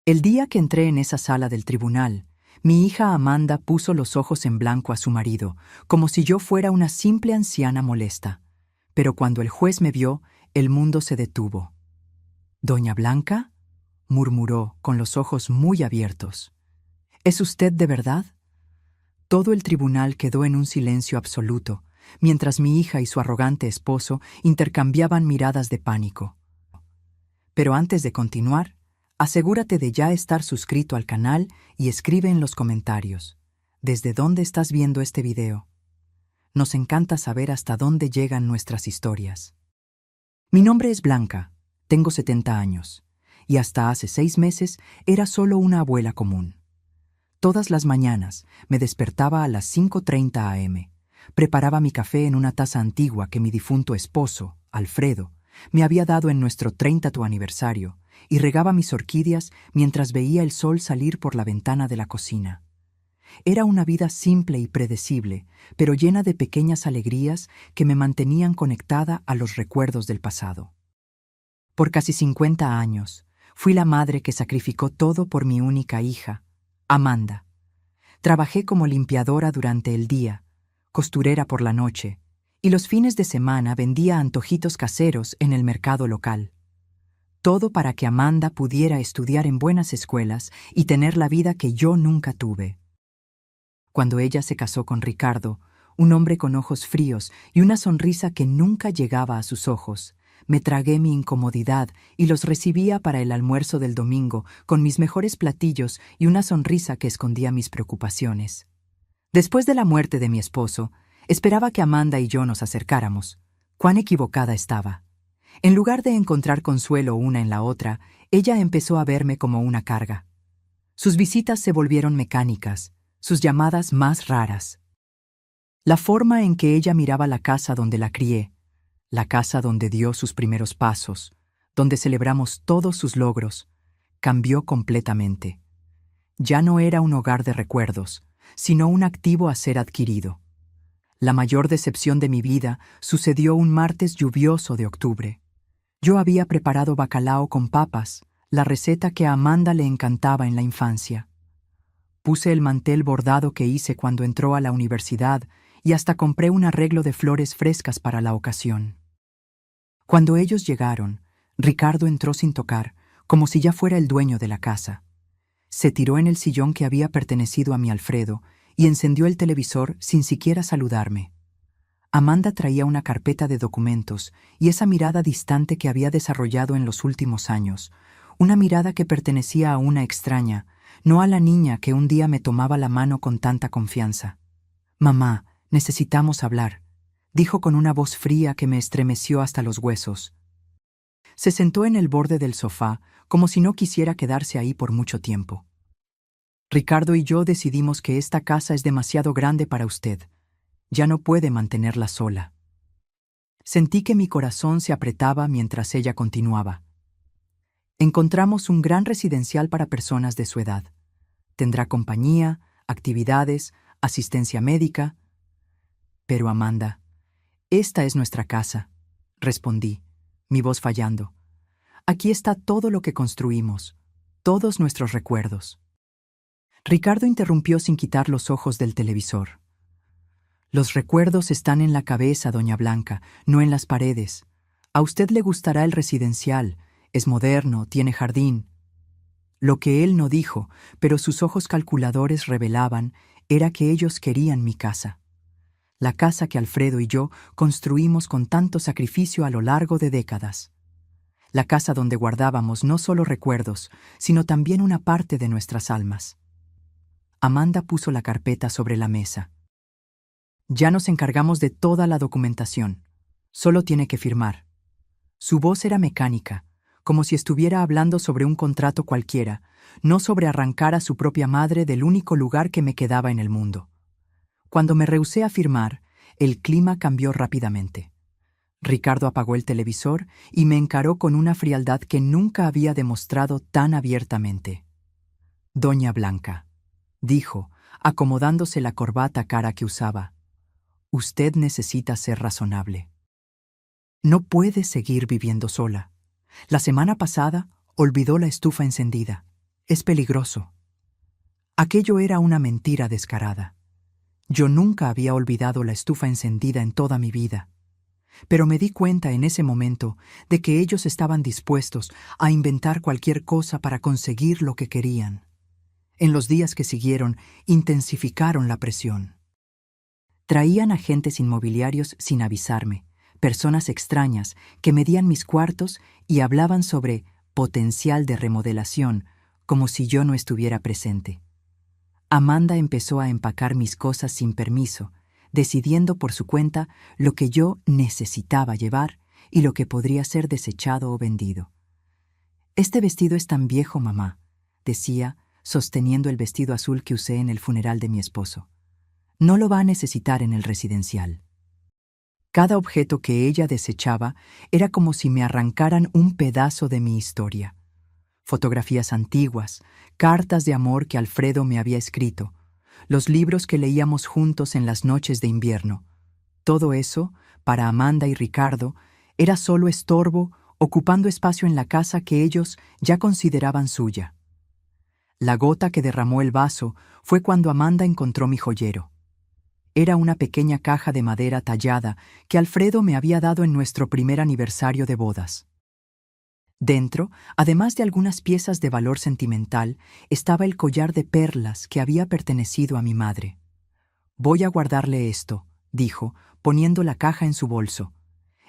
El día que entré en esa sala del tribunal, mi hija Amanda puso los ojos en blanco a su marido, como si yo fuera una simple anciana molesta. Pero cuando el juez me vio, el mundo se detuvo. «¿Doña Blanca?», murmuró, con los ojos muy abiertos. «¿Es usted de verdad?». Todo el tribunal quedó en un silencio absoluto, mientras mi hija y su arrogante esposo intercambiaban miradas de pánico. Pero antes de continuar, asegúrate de ya estar suscrito al canal y escribe en los comentarios ¿desde dónde estás viendo este video? Nos encanta saber hasta dónde llegan nuestras historias. Mi nombre es Blanca, tengo 70 años, y hasta hace 6 meses era solo una abuela común. Todas las mañanas me despertaba a las 5:30 am, preparaba mi café en una taza antigua que mi difunto esposo, Alfredo, me había dado en nuestro 30º aniversario, y regaba mis orquídeas mientras veía el sol salir por la ventana de la cocina. Era una vida simple y predecible, pero llena de pequeñas alegrías que me mantenían conectada a los recuerdos del pasado. Por casi 50 años, fui la madre que sacrificó todo por mi única hija, Amanda. Trabajé como limpiadora durante el día, costurera por la noche, y los fines de semana vendía antojitos caseros en el mercado local. Todo para que Amanda pudiera estudiar en buenas escuelas y tener la vida que yo nunca tuve. Cuando ella se casó con Ricardo, un hombre con ojos fríos y una sonrisa que nunca llegaba a sus ojos, me tragué mi incomodidad y los recibía para el almuerzo del domingo con mis mejores platillos y una sonrisa que escondía mis preocupaciones. Después de la muerte de mi esposo, esperaba que Amanda y yo nos acercáramos. Cuán equivocada estaba. En lugar de encontrar consuelo una en la otra, ella empezó a verme como una carga. Sus visitas se volvieron mecánicas, sus llamadas más raras. La forma en que ella miraba la casa donde la crié, la casa donde dio sus primeros pasos, donde celebramos todos sus logros, cambió completamente. Ya no era un hogar de recuerdos, sino un activo a ser adquirido. La mayor decepción de mi vida sucedió un martes lluvioso de octubre. Yo había preparado bacalao con papas, la receta que a Amanda le encantaba en la infancia. Puse el mantel bordado que hice cuando entró a la universidad y hasta compré un arreglo de flores frescas para la ocasión. Cuando ellos llegaron, Ricardo entró sin tocar, como si ya fuera el dueño de la casa. Se tiró en el sillón que había pertenecido a mi Alfredo y encendió el televisor sin siquiera saludarme. Amanda traía una carpeta de documentos y esa mirada distante que había desarrollado en los últimos años, una mirada que pertenecía a una extraña, no a la niña que un día me tomaba la mano con tanta confianza. «Mamá, necesitamos hablar», dijo con una voz fría que me estremeció hasta los huesos. Se sentó en el borde del sofá, como si no quisiera quedarse ahí por mucho tiempo. «Ricardo y yo decidimos que esta casa es demasiado grande para usted. Ya no puede mantenerla sola». Sentí que mi corazón se apretaba mientras ella continuaba. «Encontramos un gran residencial para personas de su edad. Tendrá compañía, actividades, asistencia médica». «Pero Amanda, esta es nuestra casa», respondí, mi voz fallando. «Aquí está todo lo que construimos, todos nuestros recuerdos». Ricardo interrumpió sin quitar los ojos del televisor. «Los recuerdos están en la cabeza, doña Blanca, no en las paredes. A usted le gustará el residencial, es moderno, tiene jardín». Lo que él no dijo, pero sus ojos calculadores revelaban, era que ellos querían mi casa. La casa que Alfredo y yo construimos con tanto sacrificio a lo largo de décadas. La casa donde guardábamos no solo recuerdos, sino también una parte de nuestras almas. Amanda puso la carpeta sobre la mesa. «Ya nos encargamos de toda la documentación. Solo tiene que firmar». Su voz era mecánica, como si estuviera hablando sobre un contrato cualquiera, no sobre arrancar a su propia madre del único lugar que me quedaba en el mundo. Cuando me rehusé a firmar, el clima cambió rápidamente. Ricardo apagó el televisor y me encaró con una frialdad que nunca había demostrado tan abiertamente. «Doña Blanca», dijo, acomodándose la corbata cara que usaba, «usted necesita ser razonable. No puede seguir viviendo sola. La semana pasada olvidó la estufa encendida. Es peligroso. Aquello era una mentira descarada. Yo nunca había olvidado la estufa encendida en toda mi vida. Pero me di cuenta en ese momento de que ellos estaban dispuestos a inventar cualquier cosa para conseguir lo que querían. En los días que siguieron, intensificaron la presión. Traían agentes inmobiliarios sin avisarme, personas extrañas que medían mis cuartos y hablaban sobre potencial de remodelación, como si yo no estuviera presente. Amanda empezó a empacar mis cosas sin permiso, decidiendo por su cuenta lo que yo necesitaba llevar y lo que podría ser desechado o vendido. «Este vestido es tan viejo, mamá», decía, sosteniendo el vestido azul que usé en el funeral de mi esposo. «No lo va a necesitar en el residencial». Cada objeto que ella desechaba era como si me arrancaran un pedazo de mi historia. Fotografías antiguas, cartas de amor que Alfredo me había escrito, los libros que leíamos juntos en las noches de invierno. Todo eso, para Amanda y Ricardo, era solo estorbo, ocupando espacio en la casa que ellos ya consideraban suya. La gota que derramó el vaso fue cuando Amanda encontró mi joyero. Era una pequeña caja de madera tallada que Alfredo me había dado en nuestro primer aniversario de bodas. Dentro, además de algunas piezas de valor sentimental, estaba el collar de perlas que había pertenecido a mi madre. «Voy a guardarle esto», dijo, poniendo la caja en su bolso.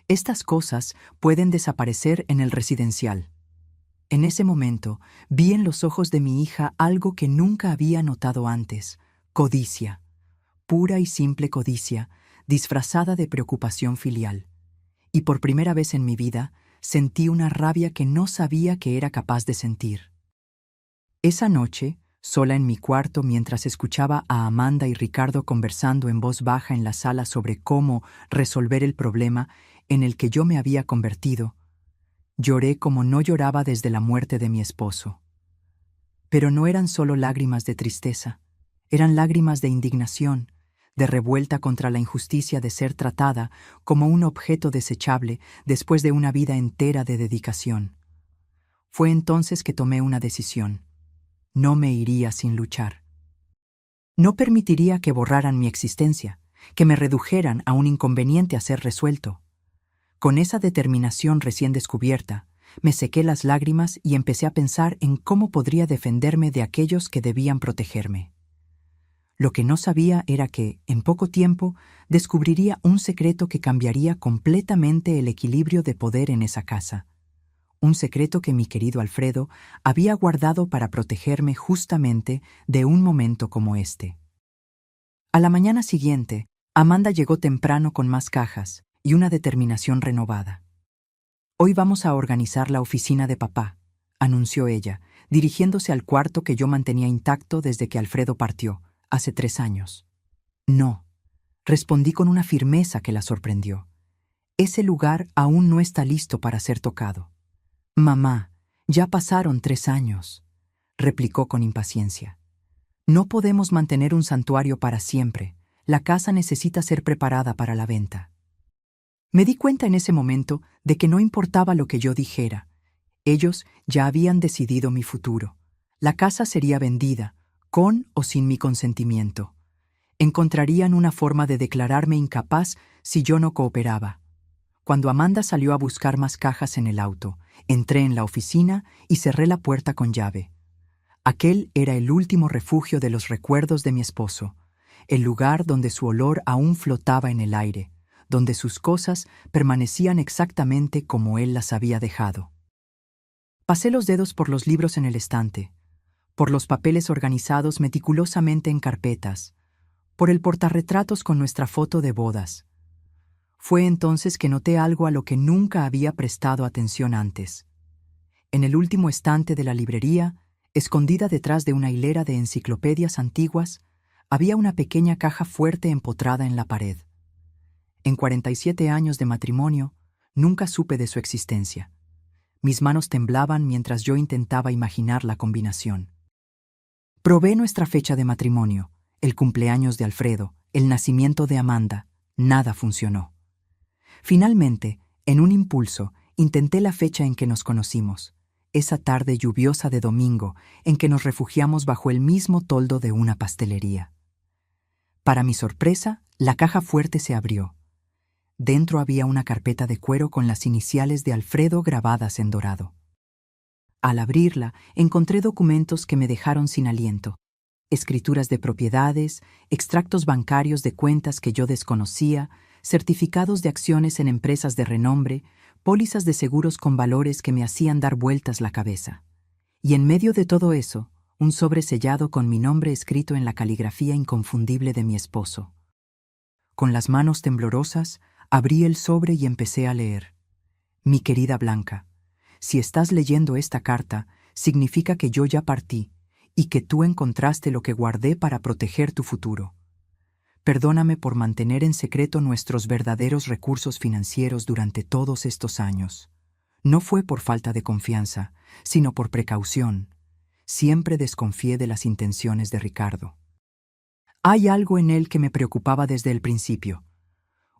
«Estas cosas pueden desaparecer en el residencial». En ese momento, vi en los ojos de mi hija algo que nunca había notado antes: codicia. Pura y simple codicia, disfrazada de preocupación filial. Y por primera vez en mi vida, sentí una rabia que no sabía que era capaz de sentir. Esa noche, sola en mi cuarto mientras escuchaba a Amanda y Ricardo conversando en voz baja en la sala sobre cómo resolver el problema en el que yo me había convertido, lloré como no lloraba desde la muerte de mi esposo. Pero no eran solo lágrimas de tristeza, eran lágrimas de indignación, de revuelta contra la injusticia de ser tratada como un objeto desechable después de una vida entera de dedicación. Fue entonces que tomé una decisión. No me iría sin luchar. No permitiría que borraran mi existencia, que me redujeran a un inconveniente a ser resuelto. Con esa determinación recién descubierta, me sequé las lágrimas y empecé a pensar en cómo podría defenderme de aquellos que debían protegerme. Lo que no sabía era que, en poco tiempo, descubriría un secreto que cambiaría completamente el equilibrio de poder en esa casa. Un secreto que mi querido Alfredo había guardado para protegerme justamente de un momento como este. A la mañana siguiente, Amanda llegó temprano con más cajas y una determinación renovada. «Hoy vamos a organizar la oficina de papá», anunció ella, dirigiéndose al cuarto que yo mantenía intacto desde que Alfredo partió, hace 3 años. «No», respondí con una firmeza que la sorprendió. «Ese lugar aún no está listo para ser tocado». «Mamá, ya pasaron 3 años», replicó con impaciencia. «No podemos mantener un santuario para siempre. La casa necesita ser preparada para la venta». Me di cuenta en ese momento de que no importaba lo que yo dijera. Ellos ya habían decidido mi futuro. La casa sería vendida, con o sin mi consentimiento. Encontrarían una forma de declararme incapaz si yo no cooperaba. Cuando Amanda salió a buscar más cajas en el auto, entré en la oficina y cerré la puerta con llave. Aquel era el último refugio de los recuerdos de mi esposo, el lugar donde su olor aún flotaba en el aire, donde sus cosas permanecían exactamente como él las había dejado. Pasé los dedos por los libros en el estante, por los papeles organizados meticulosamente en carpetas, por el portarretratos con nuestra foto de bodas. Fue entonces que noté algo a lo que nunca había prestado atención antes. En el último estante de la librería, escondida detrás de una hilera de enciclopedias antiguas, había una pequeña caja fuerte empotrada en la pared. En 47 años de matrimonio, nunca supe de su existencia. Mis manos temblaban mientras yo intentaba imaginar la combinación. Probé nuestra fecha de matrimonio, el cumpleaños de Alfredo, el nacimiento de Amanda. Nada funcionó. Finalmente, en un impulso, intenté la fecha en que nos conocimos. esa tarde lluviosa de domingo en que nos refugiamos bajo el mismo toldo de una pastelería. Para mi sorpresa, la caja fuerte se abrió. Dentro había una carpeta de cuero con las iniciales de Alfredo grabadas en dorado. Al abrirla, encontré documentos que me dejaron sin aliento. Escrituras de propiedades, extractos bancarios de cuentas que yo desconocía, certificados de acciones en empresas de renombre, pólizas de seguros con valores que me hacían dar vueltas la cabeza. Y en medio de todo eso, un sobre sellado con mi nombre escrito en la caligrafía inconfundible de mi esposo. Con las manos temblorosas, abrí el sobre y empecé a leer. Mi querida Blanca, si estás leyendo esta carta, significa que yo ya partí y que tú encontraste lo que guardé para proteger tu futuro. Perdóname por mantener en secreto nuestros verdaderos recursos financieros durante todos estos años. No fue por falta de confianza, sino por precaución. Siempre desconfié de las intenciones de Ricardo. Hay algo en él que me preocupaba desde el principio.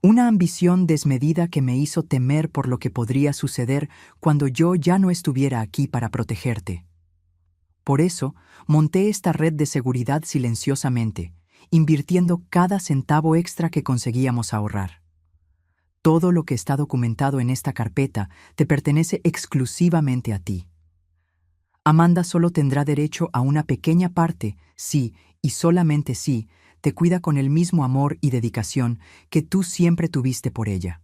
Una ambición desmedida que me hizo temer por lo que podría suceder cuando yo ya no estuviera aquí para protegerte. Por eso, monté esta red de seguridad silenciosamente, invirtiendo cada centavo extra que conseguíamos ahorrar. Todo lo que está documentado en esta carpeta te pertenece exclusivamente a ti. Amanda solo tendrá derecho a una pequeña parte si, y solamente si, te cuida con el mismo amor y dedicación que tú siempre tuviste por ella.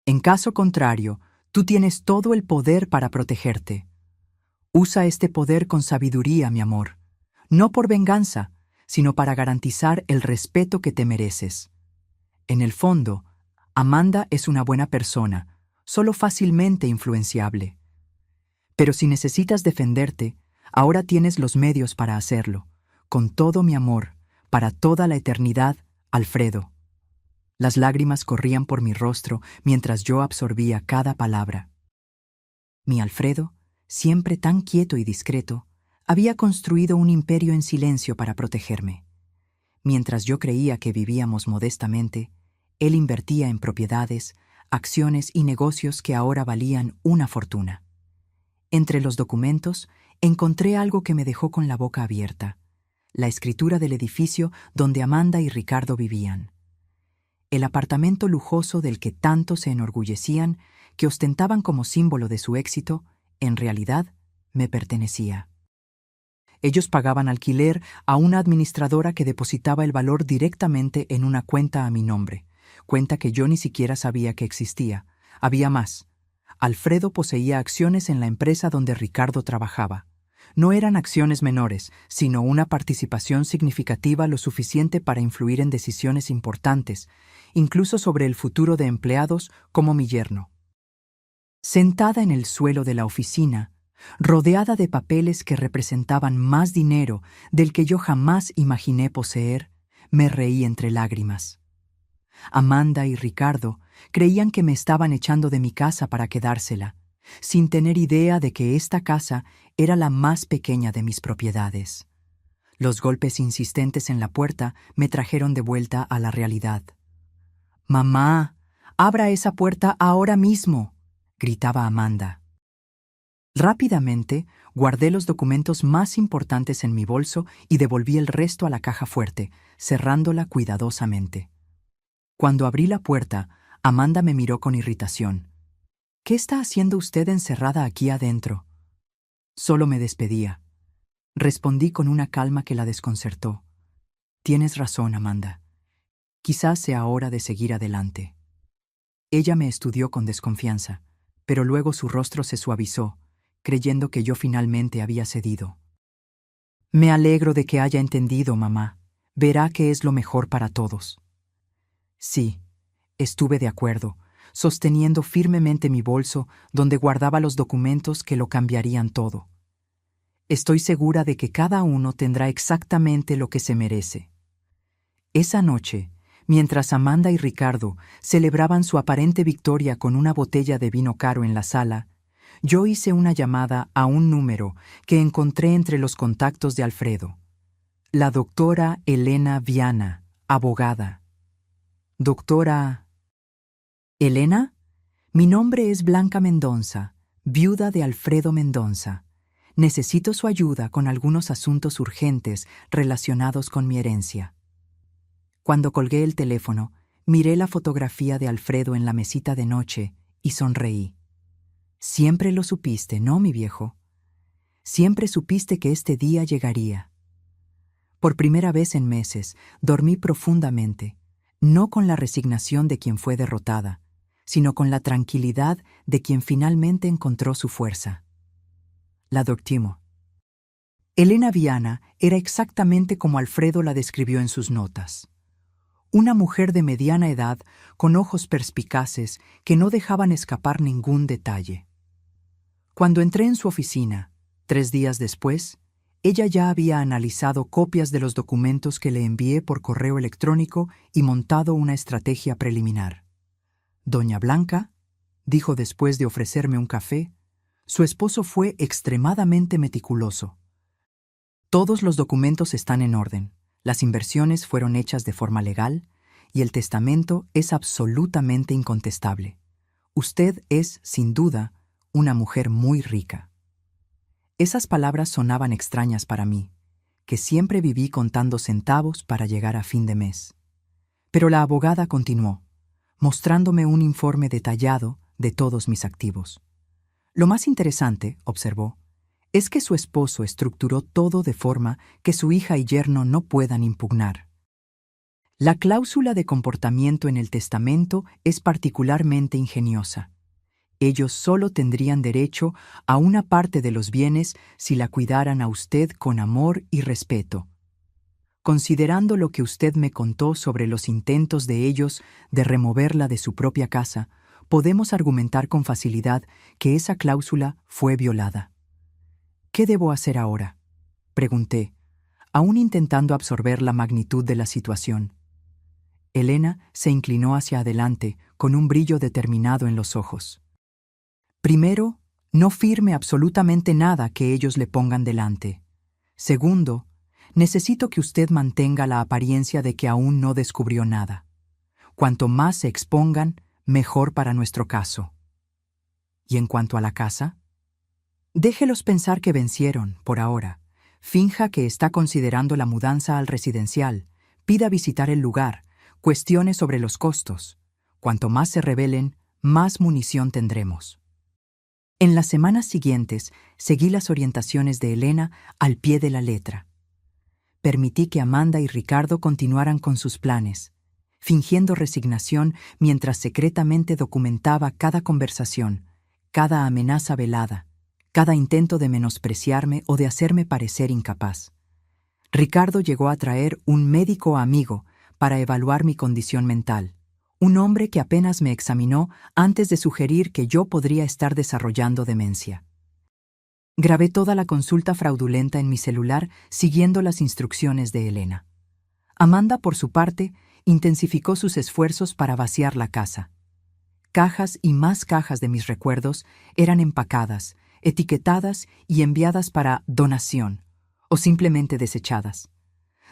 En caso contrario, tú tienes todo el poder para protegerte. Usa este poder con sabiduría, mi amor, no por venganza, sino para garantizar el respeto que te mereces. En el fondo, Amanda es una buena persona, solo fácilmente influenciable. Pero si necesitas defenderte, ahora tienes los medios para hacerlo. Con todo mi amor, para toda la eternidad, Alfredo. Las lágrimas corrían por mi rostro mientras yo absorbía cada palabra. Mi Alfredo, siempre tan quieto y discreto, había construido un imperio en silencio para protegerme. Mientras yo creía que vivíamos modestamente, él invertía en propiedades, acciones y negocios que ahora valían una fortuna. Entre los documentos, encontré algo que me dejó con la boca abierta: la escritura del edificio donde Amanda y Ricardo vivían. El apartamento lujoso del que tanto se enorgullecían, que ostentaban como símbolo de su éxito, en realidad me pertenecía. Ellos pagaban alquiler a una administradora que depositaba el valor directamente en una cuenta a mi nombre, cuenta que yo ni siquiera sabía que existía. Había más. Alfredo poseía acciones en la empresa donde Ricardo trabajaba. No eran acciones menores, sino una participación significativa lo suficiente para influir en decisiones importantes, incluso sobre el futuro de empleados como mi yerno. Sentada en el suelo de la oficina, rodeada de papeles que representaban más dinero del que yo jamás imaginé poseer, me reí entre lágrimas. Amanda y Ricardo creían que me estaban echando de mi casa para quedársela, sin tener idea de que esta casa era la más pequeña de mis propiedades. Los golpes insistentes en la puerta me trajeron de vuelta a la realidad. «¡Mamá! ¡Abra esa puerta ahora mismo!», gritaba Amanda. Rápidamente, guardé los documentos más importantes en mi bolso y devolví el resto a la caja fuerte, cerrándola cuidadosamente. Cuando abrí la puerta, Amanda me miró con irritación. «¿Qué está haciendo usted encerrada aquí adentro?». Solo me despedía. Respondí con una calma que la desconcertó. «Tienes razón, Amanda. Quizás sea hora de seguir adelante». Ella me estudió con desconfianza, pero luego su rostro se suavizó, creyendo que yo finalmente había cedido. «Me alegro de que haya entendido, mamá. Verá que es lo mejor para todos». Sí, estuve de acuerdo, sosteniendo firmemente mi bolso donde guardaba los documentos que lo cambiarían todo. Estoy segura de que cada uno tendrá exactamente lo que se merece. Esa noche, mientras Amanda y Ricardo celebraban su aparente victoria con una botella de vino caro en la sala, yo hice una llamada a un número que encontré entre los contactos de Alfredo. La doctora Elena Viana, abogada. «Doctora...». «¿Elena? Mi nombre es Blanca Mendonça. viuda de Alfredo Mendonça. Necesito su ayuda con algunos asuntos urgentes relacionados con mi herencia. Cuando colgué el teléfono, miré la fotografía de Alfredo en la mesita de noche y sonreí. Siempre lo supiste, ¿no, mi viejo? Siempre supiste que este día llegaría. Por primera vez en meses, dormí profundamente, no con la resignación de quien fue derrotada, sino con la tranquilidad de quien finalmente encontró su fuerza. La doctimo. Elena Viana era exactamente como Alfredo la describió en sus notas. Una mujer de mediana edad con ojos perspicaces que no dejaban escapar ningún detalle. Cuando entré en su oficina, 3 días después, ella ya había analizado copias de los documentos que le envié por correo electrónico y montado una estrategia preliminar. Doña Blanca, dijo después de ofrecerme un café, su esposo fue extremadamente meticuloso. Todos los documentos están en orden, las inversiones fueron hechas de forma legal y el testamento es absolutamente incontestable. Usted es, sin duda, una mujer muy rica. Esas palabras sonaban extrañas para mí, que siempre viví contando centavos para llegar a fin de mes. Pero la abogada continuó, mostrándome un informe detallado de todos mis activos. Lo más interesante, observó, es que su esposo estructuró todo de forma que su hija y yerno no puedan impugnar. La cláusula de comportamiento en el testamento es particularmente ingeniosa. Ellos solo tendrían derecho a una parte de los bienes si la cuidaran a usted con amor y respeto. Considerando lo que usted me contó sobre los intentos de ellos de removerla de su propia casa, podemos argumentar con facilidad que esa cláusula fue violada. ¿Qué debo hacer ahora?, pregunté, aún intentando absorber la magnitud de la situación. Elena se inclinó hacia adelante con un brillo determinado en los ojos. Primero, no firme absolutamente nada que ellos le pongan delante. Segundo, necesito que usted mantenga la apariencia de que aún no descubrió nada. Cuanto más se expongan, mejor para nuestro caso. ¿Y en cuanto a la casa? Déjelos pensar que vencieron, por ahora. Finja que está considerando la mudanza al residencial. Pida visitar el lugar. Cuestione sobre los costos. Cuanto más se rebelen, más munición tendremos. En las semanas siguientes, seguí las orientaciones de Elena al pie de la letra. Permití que Amanda y Ricardo continuaran con sus planes, fingiendo resignación mientras secretamente documentaba cada conversación, cada amenaza velada, cada intento de menospreciarme o de hacerme parecer incapaz. Ricardo llegó a traer un médico amigo para evaluar mi condición mental, un hombre que apenas me examinó antes de sugerir que yo podría estar desarrollando demencia. Grabé toda la consulta fraudulenta en mi celular siguiendo las instrucciones de Elena. Amanda, por su parte, intensificó sus esfuerzos para vaciar la casa. Cajas y más cajas de mis recuerdos eran empacadas, etiquetadas y enviadas para donación, o simplemente desechadas.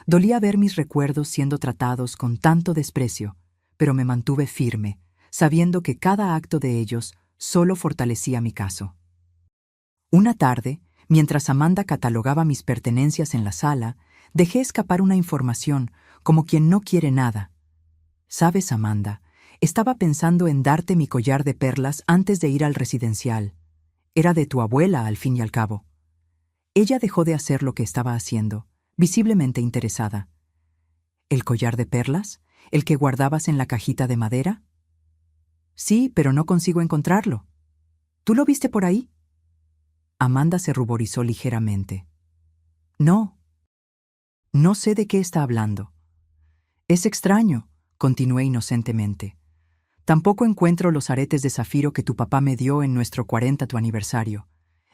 Dolía ver mis recuerdos siendo tratados con tanto desprecio, pero me mantuve firme, sabiendo que cada acto de ellos solo fortalecía mi caso. Una tarde, mientras Amanda catalogaba mis pertenencias en la sala, dejé escapar una información, como quien no quiere nada. ¿Sabes, Amanda? Estaba pensando en darte mi collar de perlas antes de ir al residencial. Era de tu abuela, al fin y al cabo. Ella dejó de hacer lo que estaba haciendo, visiblemente interesada. ¿El collar de perlas? ¿El que guardabas en la cajita de madera? Sí, pero no consigo encontrarlo. ¿Tú lo viste por ahí? Amanda se ruborizó ligeramente. No. No sé de qué está hablando. Es extraño, continué inocentemente. Tampoco encuentro los aretes de zafiro que tu papá me dio en nuestro 40º aniversario.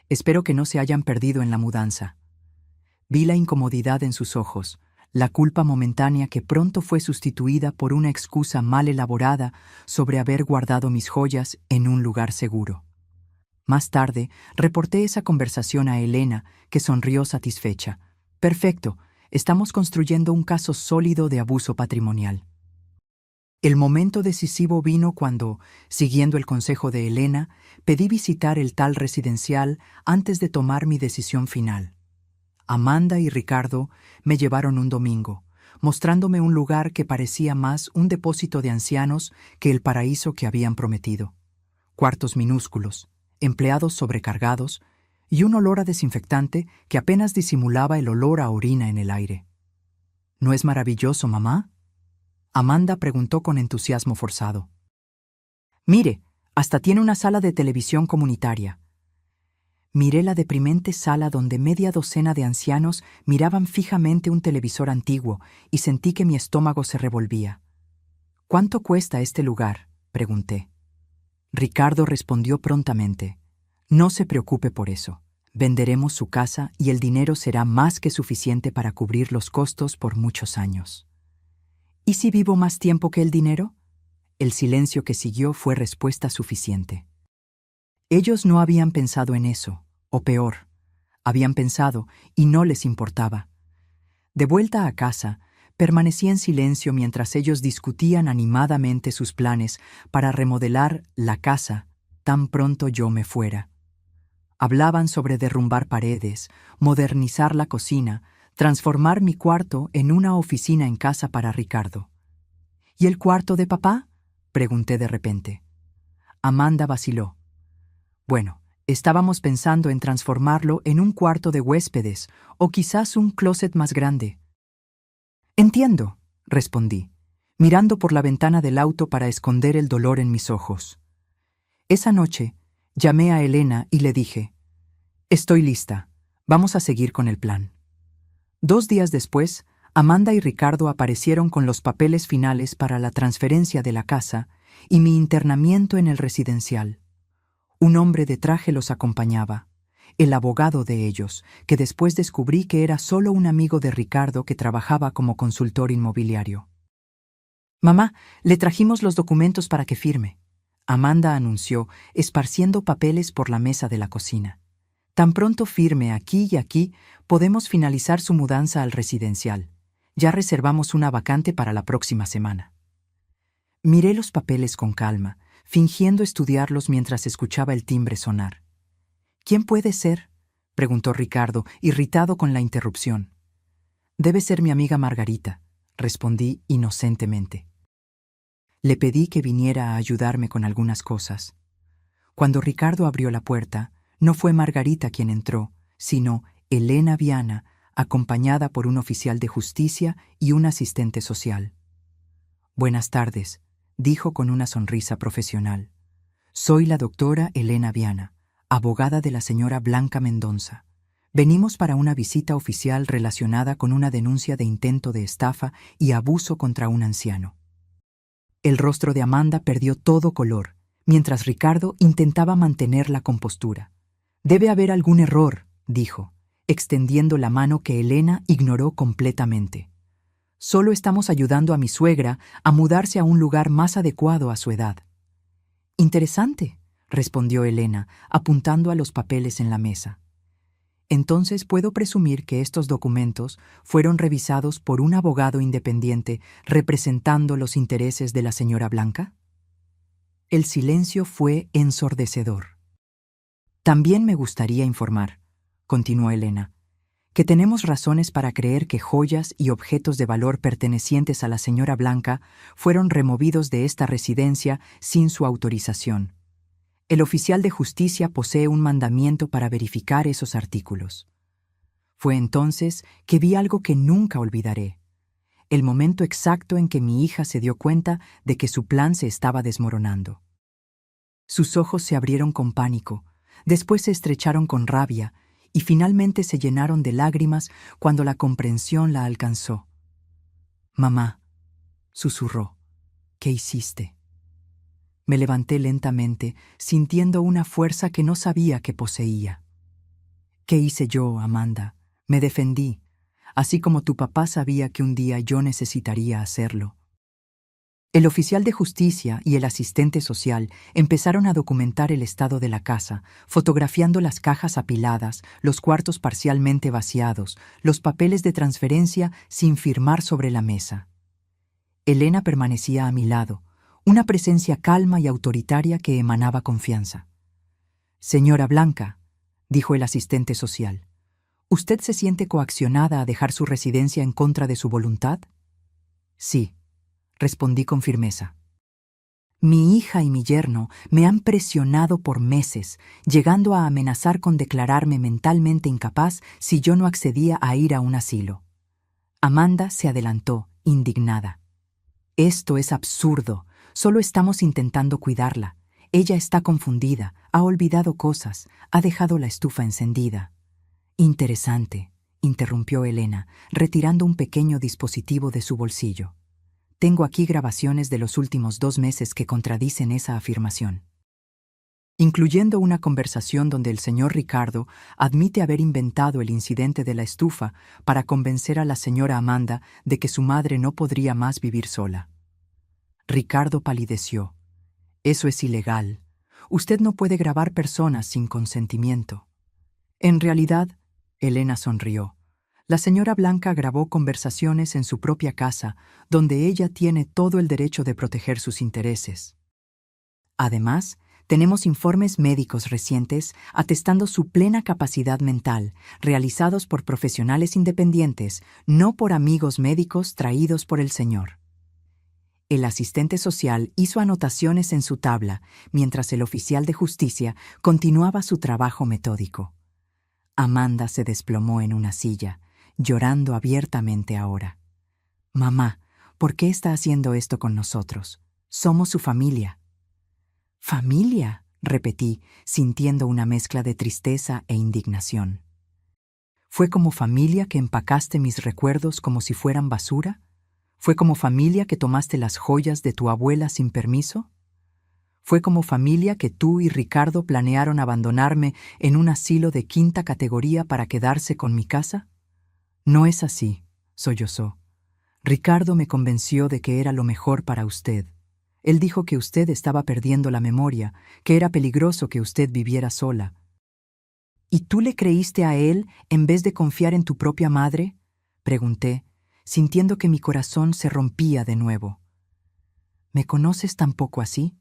Espero que no se hayan perdido en la mudanza. Vi la incomodidad en sus ojos, la culpa momentánea que pronto fue sustituida por una excusa mal elaborada sobre haber guardado mis joyas en un lugar seguro. Más tarde, reporté esa conversación a Elena, que sonrió satisfecha. Perfecto, estamos construyendo un caso sólido de abuso patrimonial. El momento decisivo vino cuando, siguiendo el consejo de Elena, pedí visitar el tal residencial antes de tomar mi decisión final. Amanda y Ricardo me llevaron un domingo, mostrándome un lugar que parecía más un depósito de ancianos que el paraíso que habían prometido. Cuartos minúsculos, empleados sobrecargados y un olor a desinfectante que apenas disimulaba el olor a orina en el aire. ¿No es maravilloso, mamá?, Amanda preguntó con entusiasmo forzado. Mire, hasta tiene una sala de televisión comunitaria. Miré la deprimente sala donde media docena de ancianos miraban fijamente un televisor antiguo y sentí que mi estómago se revolvía. ¿Cuánto cuesta este lugar?, pregunté. Ricardo respondió prontamente. No se preocupe por eso. Venderemos su casa y el dinero será más que suficiente para cubrir los costos por muchos años. ¿Y si vivo más tiempo que el dinero? El silencio que siguió fue respuesta suficiente. Ellos no habían pensado en eso, o peor, habían pensado y no les importaba. De vuelta a casa, permanecí en silencio mientras ellos discutían animadamente sus planes para remodelar la casa tan pronto yo me fuera. Hablaban sobre derrumbar paredes, modernizar la cocina, transformar mi cuarto en una oficina en casa para Ricardo. ¿Y el cuarto de papá?, pregunté de repente. Amanda vaciló. Bueno, estábamos pensando en transformarlo en un cuarto de huéspedes o quizás un closet más grande. Entiendo, respondí, mirando por la ventana del auto para esconder el dolor en mis ojos. Esa noche, llamé a Elena y le dije, «Estoy lista, vamos a seguir con el plan». 2 días después, Amanda y Ricardo aparecieron con los papeles finales para la transferencia de la casa y mi internamiento en el residencial. Un hombre de traje los acompañaba, el abogado de ellos, que después descubrí que era solo un amigo de Ricardo que trabajaba como consultor inmobiliario. «Mamá, le trajimos los documentos para que firme», Amanda anunció, esparciendo papeles por la mesa de la cocina. «Tan pronto firme aquí y aquí, podemos finalizar su mudanza al residencial. Ya reservamos una vacante para la próxima semana». Miré los papeles con calma, fingiendo estudiarlos mientras escuchaba el timbre sonar. «¿Quién puede ser?», preguntó Ricardo, irritado con la interrupción. «Debe ser mi amiga Margarita», respondí inocentemente. Le pedí que viniera a ayudarme con algunas cosas. Cuando Ricardo abrió la puerta, no fue Margarita quien entró, sino Elena Viana, acompañada por un oficial de justicia y un asistente social. «Buenas tardes», dijo con una sonrisa profesional. «Soy la doctora Elena Viana, abogada de la señora Blanca Mendonza. Venimos para una visita oficial relacionada con una denuncia de intento de estafa y abuso contra un anciano». El rostro de Amanda perdió todo color, mientras Ricardo intentaba mantener la compostura. «Debe haber algún error», dijo, extendiendo la mano que Elena ignoró completamente. «Solo estamos ayudando a mi suegra a mudarse a un lugar más adecuado a su edad». «Interesante», respondió Elena, apuntando a los papeles en la mesa. «Entonces puedo presumir que estos documentos fueron revisados por un abogado independiente representando los intereses de la señora Blanca». El silencio fue ensordecedor. «También me gustaría informar», continuó Elena, «que tenemos razones para creer que joyas y objetos de valor pertenecientes a la señora Blanca fueron removidos de esta residencia sin su autorización. El oficial de justicia posee un mandamiento para verificar esos artículos». Fue entonces que vi algo que nunca olvidaré. El momento exacto en que mi hija se dio cuenta de que su plan se estaba desmoronando. Sus ojos se abrieron con pánico, después se estrecharon con rabia y finalmente se llenaron de lágrimas cuando la comprensión la alcanzó. «Mamá», susurró, «¿qué hiciste?». Me levanté lentamente, sintiendo una fuerza que no sabía que poseía. «¿Qué hice yo, Amanda? Me defendí, así como tu papá sabía que un día yo necesitaría hacerlo». El oficial de justicia y el asistente social empezaron a documentar el estado de la casa, fotografiando las cajas apiladas, los cuartos parcialmente vaciados, los papeles de transferencia sin firmar sobre la mesa. Elena permanecía a mi lado, una presencia calma y autoritaria que emanaba confianza. «Señora Blanca», dijo el asistente social, «¿usted se siente coaccionada a dejar su residencia en contra de su voluntad?» «Sí», respondí con firmeza. «Mi hija y mi yerno me han presionado por meses, llegando a amenazar con declararme mentalmente incapaz si yo no accedía a ir a un asilo». Amanda se adelantó, indignada. «Esto es absurdo. Solo estamos intentando cuidarla. Ella está confundida, ha olvidado cosas, ha dejado la estufa encendida». «Interesante», interrumpió Elena, retirando un pequeño dispositivo de su bolsillo. «Tengo aquí grabaciones de los últimos 2 meses que contradicen esa afirmación, incluyendo una conversación donde el señor Ricardo admite haber inventado el incidente de la estufa para convencer a la señora Amanda de que su madre no podría más vivir sola». Ricardo palideció. «Eso es ilegal. Usted no puede grabar personas sin consentimiento». «En realidad», Elena sonrió, «la señora Blanca grabó conversaciones en su propia casa, donde ella tiene todo el derecho de proteger sus intereses. Además, tenemos informes médicos recientes atestando su plena capacidad mental, realizados por profesionales independientes, no por amigos médicos traídos por el señor». El asistente social hizo anotaciones en su tabla, mientras el oficial de justicia continuaba su trabajo metódico. Amanda se desplomó en una silla, llorando abiertamente ahora. «Mamá, ¿por qué está haciendo esto con nosotros? Somos su familia». «¿Familia?», repetí, sintiendo una mezcla de tristeza e indignación. «¿Fue como familia que empacaste mis recuerdos como si fueran basura? ¿Fue como familia que tomaste las joyas de tu abuela sin permiso? ¿Fue como familia que tú y Ricardo planearon abandonarme en un asilo de 5ª categoría para quedarse con mi casa?» «No es así», sollozó. «Ricardo me convenció de que era lo mejor para usted. Él dijo que usted estaba perdiendo la memoria, que era peligroso que usted viviera sola». «¿Y tú le creíste a él en vez de confiar en tu propia madre?», pregunté, sintiendo que mi corazón se rompía de nuevo. «¿Me conoces tan poco así?».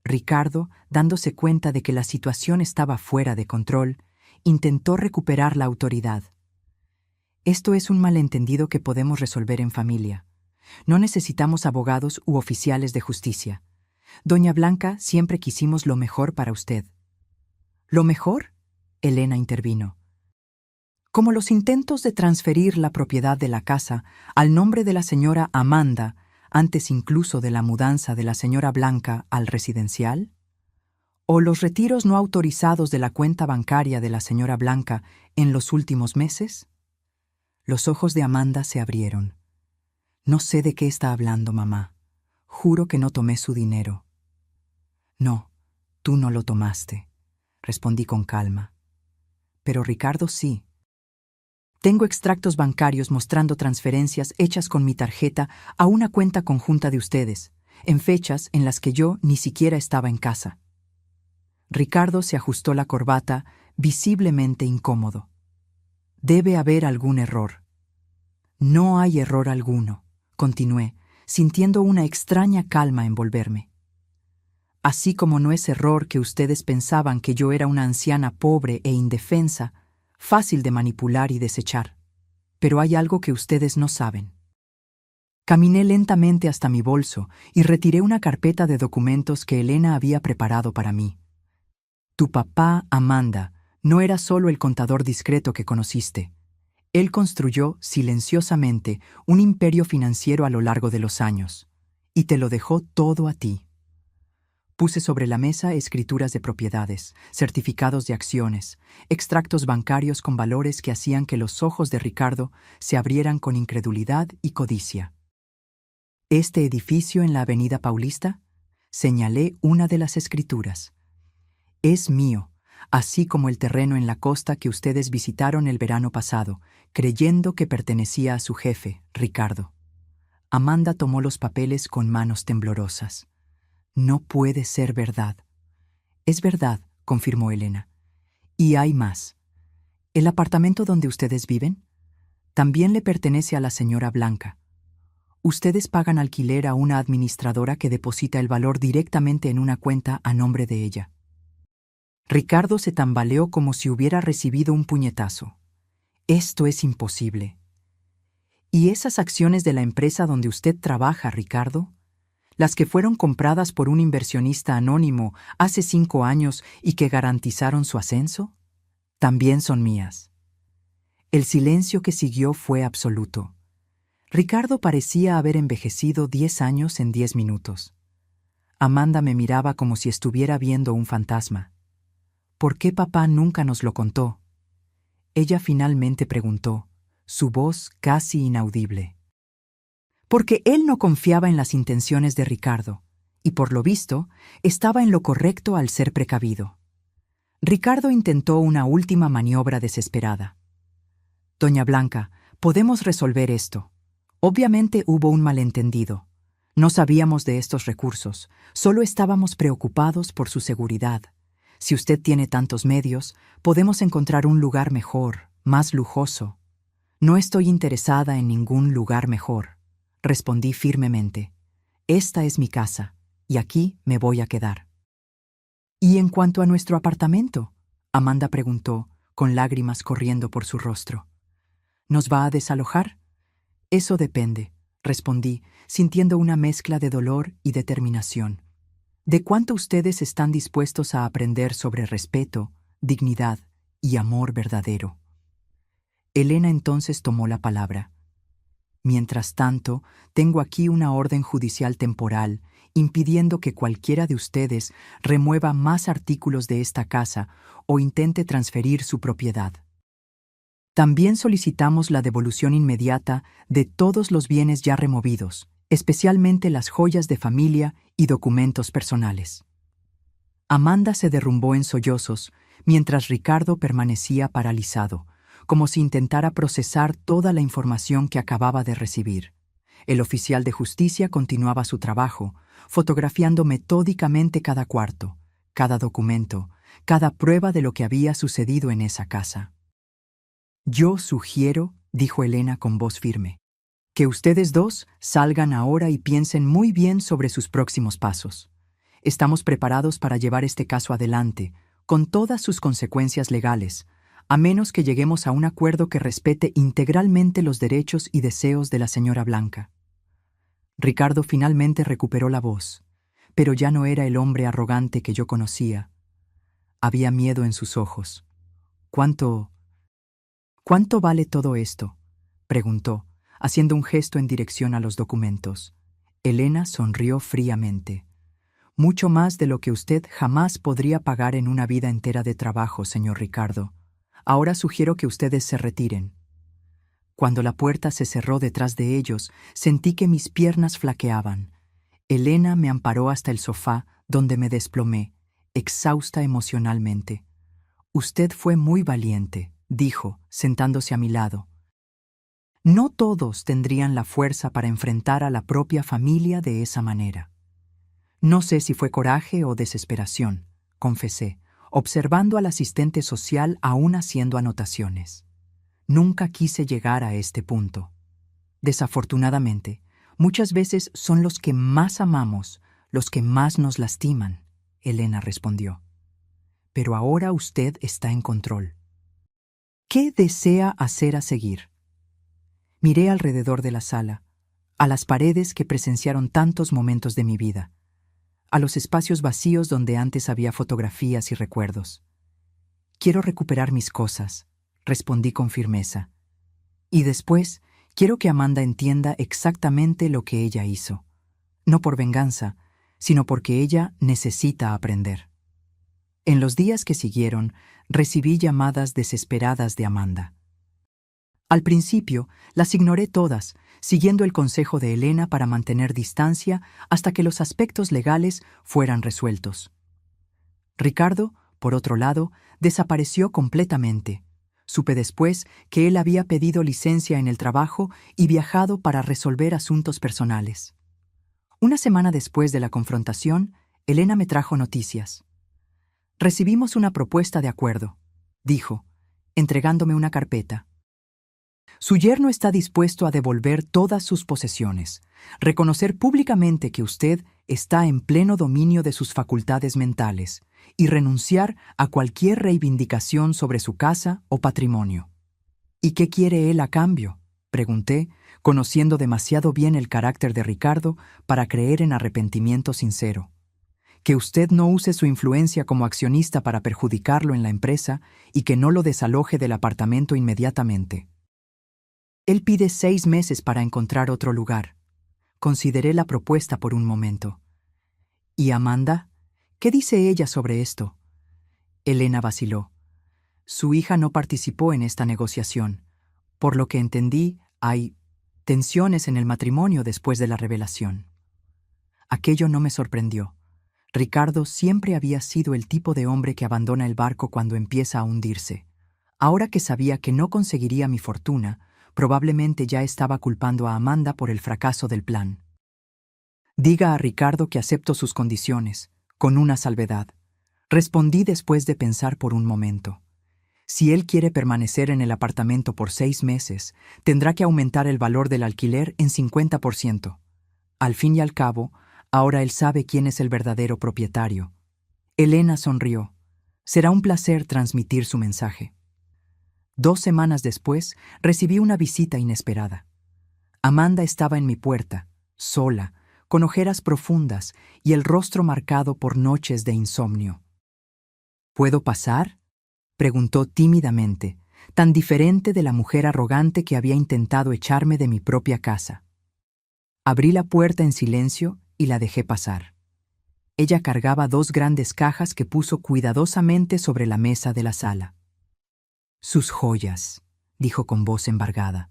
Ricardo, dándose cuenta de que la situación estaba fuera de control, intentó recuperar la autoridad. «Esto es un malentendido que podemos resolver en familia. No necesitamos abogados u oficiales de justicia. Doña Blanca, siempre quisimos lo mejor para usted». «¿Lo mejor?», Elena intervino. «Como los intentos de transferir la propiedad de la casa al nombre de la señora Amanda, antes incluso de la mudanza de la señora Blanca al residencial, o los retiros no autorizados de la cuenta bancaria de la señora Blanca en los últimos meses». Los ojos de Amanda se abrieron. «No sé de qué está hablando, mamá. Juro que no tomé su dinero». «No, tú no lo tomaste», respondí con calma. «Pero Ricardo sí. Tengo extractos bancarios mostrando transferencias hechas con mi tarjeta a una cuenta conjunta de ustedes, en fechas en las que yo ni siquiera estaba en casa». Ricardo se ajustó la corbata, visiblemente incómodo. «Debe haber algún error». «No hay error alguno», continué, sintiendo una extraña calma envolverme. «Así como no es error que ustedes pensaban que yo era una anciana pobre e indefensa, fácil de manipular y desechar. Pero hay algo que ustedes no saben». Caminé lentamente hasta mi bolso y retiré una carpeta de documentos que Elena había preparado para mí. «Tu papá, Amanda, no era solo el contador discreto que conociste. Él construyó, silenciosamente, un imperio financiero a lo largo de los años, y te lo dejó todo a ti». Puse sobre la mesa escrituras de propiedades, certificados de acciones, extractos bancarios con valores que hacían que los ojos de Ricardo se abrieran con incredulidad y codicia. «¿Este edificio en la Avenida Paulista?», señalé una de las escrituras. «Es mío, así como el terreno en la costa que ustedes visitaron el verano pasado, creyendo que pertenecía a su jefe, Ricardo». Amanda tomó los papeles con manos temblorosas. «No puede ser verdad». «Es verdad», confirmó Elena. «Y hay más. ¿El apartamento donde ustedes viven? También le pertenece a la señora Blanca». Ustedes pagan alquiler a una administradora que deposita el valor directamente en una cuenta a nombre de ella. Ricardo se tambaleó como si hubiera recibido un puñetazo. Esto es imposible. ¿Y esas acciones de la empresa donde usted trabaja, Ricardo? Las que fueron compradas por un inversionista anónimo hace 5 años y que garantizaron su ascenso, también son mías. El silencio que siguió fue absoluto. Ricardo parecía haber envejecido 10 años en 10 minutos. Amanda me miraba como si estuviera viendo un fantasma. ¿Por qué papá nunca nos lo contó? Ella finalmente preguntó, su voz casi inaudible. Porque él no confiaba en las intenciones de Ricardo, y por lo visto, estaba en lo correcto al ser precavido. Ricardo intentó una última maniobra desesperada. Doña Blanca, podemos resolver esto. Obviamente hubo un malentendido. No sabíamos de estos recursos, solo estábamos preocupados por su seguridad. Si usted tiene tantos medios, podemos encontrar un lugar mejor, más lujoso. No estoy interesada en ningún lugar mejor, respondí firmemente. Esta es mi casa, y aquí me voy a quedar. ¿Y en cuanto a nuestro apartamento? Amanda preguntó, con lágrimas corriendo por su rostro. ¿Nos va a desalojar? Eso depende, respondí, sintiendo una mezcla de dolor y determinación. ¿De cuánto ustedes están dispuestos a aprender sobre respeto, dignidad y amor verdadero? Elena entonces tomó la palabra. Mientras tanto, tengo aquí una orden judicial temporal impidiendo que cualquiera de ustedes remueva más artículos de esta casa o intente transferir su propiedad. También solicitamos la devolución inmediata de todos los bienes ya removidos, especialmente las joyas de familia y documentos personales. Amanda se derrumbó en sollozos, mientras Ricardo permanecía paralizado, como si intentara procesar toda la información que acababa de recibir. El oficial de justicia continuaba su trabajo, fotografiando metódicamente cada cuarto, cada documento, cada prueba de lo que había sucedido en esa casa. Yo sugiero, dijo Elena con voz firme, que ustedes dos salgan ahora y piensen muy bien sobre sus próximos pasos. Estamos preparados para llevar este caso adelante, con todas sus consecuencias legales, a menos que lleguemos a un acuerdo que respete integralmente los derechos y deseos de la señora Blanca. Ricardo finalmente recuperó la voz, pero ya no era el hombre arrogante que yo conocía. Había miedo en sus ojos. ¿Cuánto vale todo esto?, preguntó, haciendo un gesto en dirección a los documentos. Elena sonrió fríamente. Mucho más de lo que usted jamás podría pagar en una vida entera de trabajo, señor Ricardo. Ahora sugiero que ustedes se retiren. Cuando la puerta se cerró detrás de ellos, sentí que mis piernas flaqueaban. Elena me amparó hasta el sofá, donde me desplomé, exhausta emocionalmente. Usted fue muy valiente, dijo, sentándose a mi lado. No todos tendrían la fuerza para enfrentar a la propia familia de esa manera. No sé si fue coraje o desesperación, confesé, observando al asistente social aún haciendo anotaciones. Nunca quise llegar a este punto. Desafortunadamente, muchas veces son los que más amamos, los que más nos lastiman, Elena respondió. Pero ahora usted está en control. ¿Qué desea hacer a seguir? Miré alrededor de la sala, a las paredes que presenciaron tantos momentos de mi vida, a los espacios vacíos donde antes había fotografías y recuerdos. Quiero recuperar mis cosas, respondí con firmeza. Y después, quiero que Amanda entienda exactamente lo que ella hizo. No por venganza, sino porque ella necesita aprender. En los días que siguieron, recibí llamadas desesperadas de Amanda. Al principio, las ignoré todas, siguiendo el consejo de Elena para mantener distancia hasta que los aspectos legales fueran resueltos. Ricardo, por otro lado, desapareció completamente. Supe después que él había pedido licencia en el trabajo y viajado para resolver asuntos personales. Una semana después de la confrontación, Elena me trajo noticias. Recibimos una propuesta de acuerdo, dijo, entregándome una carpeta. Su yerno está dispuesto a devolver todas sus posesiones, reconocer públicamente que usted está en pleno dominio de sus facultades mentales y renunciar a cualquier reivindicación sobre su casa o patrimonio. ¿Y qué quiere él a cambio?, pregunté, conociendo demasiado bien el carácter de Ricardo para creer en arrepentimiento sincero. Que usted no use su influencia como accionista para perjudicarlo en la empresa y que no lo desaloje del apartamento inmediatamente. Él pide 6 meses para encontrar otro lugar. Consideré la propuesta por un momento. ¿Y Amanda? ¿Qué dice ella sobre esto? Elena vaciló. Su hija no participó en esta negociación. Por lo que entendí, hay tensiones en el matrimonio después de la revelación. Aquello no me sorprendió. Ricardo siempre había sido el tipo de hombre que abandona el barco cuando empieza a hundirse. Ahora que sabía que no conseguiría mi fortuna, probablemente ya estaba culpando a Amanda por el fracaso del plan. Diga a Ricardo que acepto sus condiciones, con una salvedad. Respondí después de pensar por un momento. Si él quiere permanecer en el apartamento por 6 meses, tendrá que aumentar el valor del alquiler en 50%. Al fin y al cabo, ahora él sabe quién es el verdadero propietario. Elena sonrió. Será un placer transmitir su mensaje. 2 semanas después, recibí una visita inesperada. Amanda estaba en mi puerta, sola, con ojeras profundas y el rostro marcado por noches de insomnio. ¿Puedo pasar?, preguntó tímidamente, tan diferente de la mujer arrogante que había intentado echarme de mi propia casa. Abrí la puerta en silencio y la dejé pasar. Ella cargaba 2 grandes cajas que puso cuidadosamente sobre la mesa de la sala. Sus joyas, dijo con voz embargada.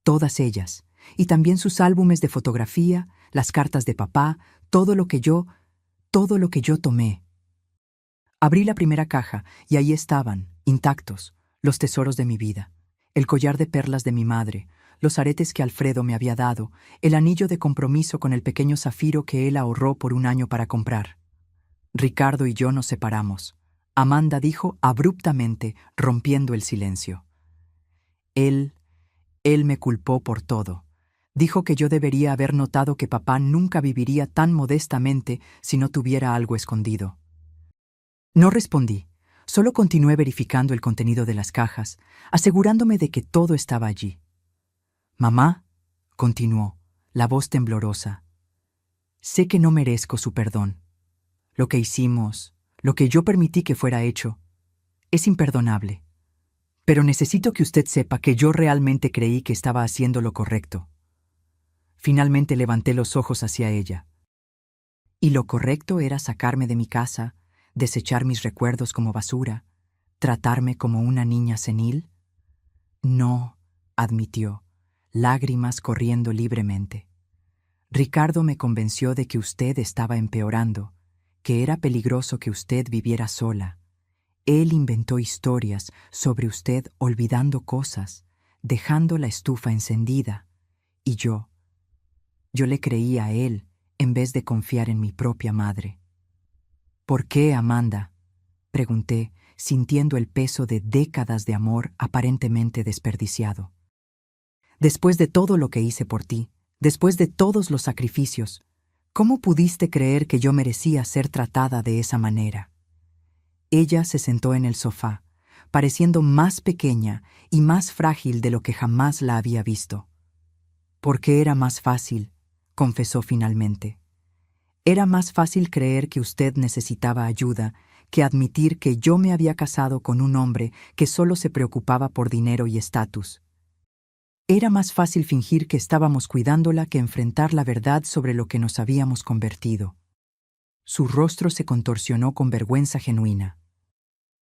Todas ellas, y también sus álbumes de fotografía, las cartas de papá, todo lo que yo tomé. Abrí la primera caja y ahí estaban, intactos, los tesoros de mi vida. El collar de perlas de mi madre, los aretes que Alfredo me había dado, el anillo de compromiso con el pequeño zafiro que él ahorró por 1 año para comprar. Ricardo y yo nos separamos. Amanda dijo abruptamente, rompiendo el silencio. Él me culpó por todo. Dijo que yo debería haber notado que papá nunca viviría tan modestamente si no tuviera algo escondido. No respondí, solo continué verificando el contenido de las cajas, asegurándome de que todo estaba allí. «Mamá», continuó, la voz temblorosa, «sé que no merezco su perdón. Lo que hicimos, lo que yo permití que fuera hecho, es imperdonable. Pero necesito que usted sepa que yo realmente creí que estaba haciendo lo correcto». Finalmente levanté los ojos hacia ella. Y lo correcto era sacarme de mi casa, desechar mis recuerdos como basura, tratarme como una niña senil. No, admitió, lágrimas corriendo libremente. Ricardo me convenció de que usted estaba empeorando, que era peligroso que usted viviera sola. Él inventó historias sobre usted olvidando cosas, dejando la estufa encendida. Y yo le creí a él en vez de confiar en mi propia madre. ¿Por qué, Amanda?, pregunté, sintiendo el peso de décadas de amor aparentemente desperdiciado. Después de todo lo que hice por ti, después de todos los sacrificios, ¿cómo pudiste creer que yo merecía ser tratada de esa manera? Ella se sentó en el sofá, pareciendo más pequeña y más frágil de lo que jamás la había visto. Porque era más fácil, confesó finalmente. Era más fácil creer que usted necesitaba ayuda que admitir que yo me había casado con un hombre que solo se preocupaba por dinero y estatus. Era más fácil fingir que estábamos cuidándola que enfrentar la verdad sobre lo que nos habíamos convertido. Su rostro se contorsionó con vergüenza genuina.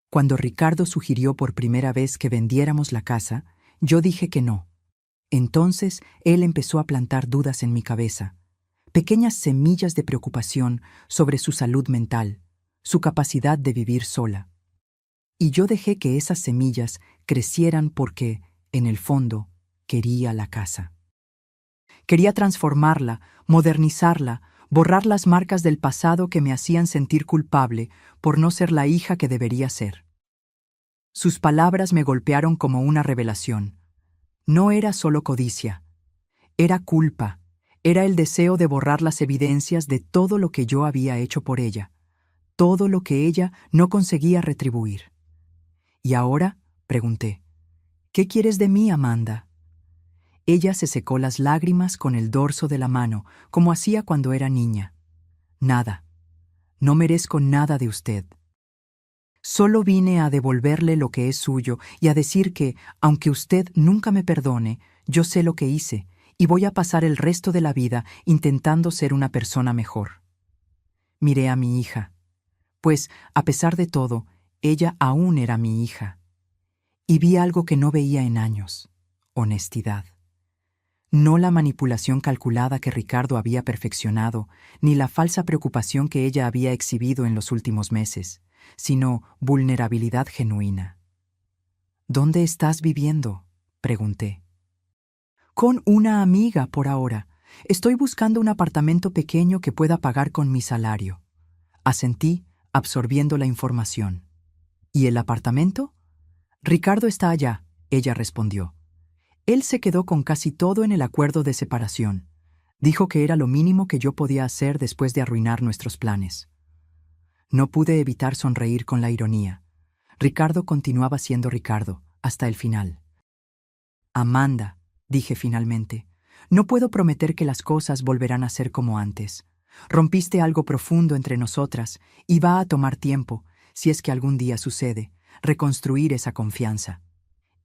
Cuando Ricardo sugirió por primera vez que vendiéramos la casa, yo dije que no. Entonces él empezó a plantar dudas en mi cabeza, pequeñas semillas de preocupación sobre su salud mental, su capacidad de vivir sola. Y yo dejé que esas semillas crecieran porque, en el fondo, quería la casa. Quería transformarla, modernizarla, borrar las marcas del pasado que me hacían sentir culpable por no ser la hija que debería ser. Sus palabras me golpearon como una revelación. No era solo codicia, era culpa, era el deseo de borrar las evidencias de todo lo que yo había hecho por ella, todo lo que ella no conseguía retribuir. ¿Y ahora? Pregunté. ¿Qué quieres de mí, Amanda? Ella se secó las lágrimas con el dorso de la mano, como hacía cuando era niña. Nada. No merezco nada de usted. Solo vine a devolverle lo que es suyo y a decir que, aunque usted nunca me perdone, yo sé lo que hice y voy a pasar el resto de la vida intentando ser una persona mejor. Miré a mi hija, pues, a pesar de todo, ella aún era mi hija. Y vi algo que no veía en años: honestidad. No la manipulación calculada que Ricardo había perfeccionado, ni la falsa preocupación que ella había exhibido en los últimos meses, sino vulnerabilidad genuina. ¿Dónde estás viviendo?, pregunté. Con una amiga por ahora. Estoy buscando un apartamento pequeño que pueda pagar con mi salario. Asentí, absorbiendo la información. ¿Y el apartamento? Ricardo está allá, ella respondió. Él se quedó con casi todo en el acuerdo de separación. Dijo que era lo mínimo que yo podía hacer después de arruinar nuestros planes. No pude evitar sonreír con la ironía. Ricardo continuaba siendo Ricardo, hasta el final. Amanda, dije finalmente, no puedo prometer que las cosas volverán a ser como antes. Rompiste algo profundo entre nosotras y va a tomar tiempo, si es que algún día sucede, reconstruir esa confianza.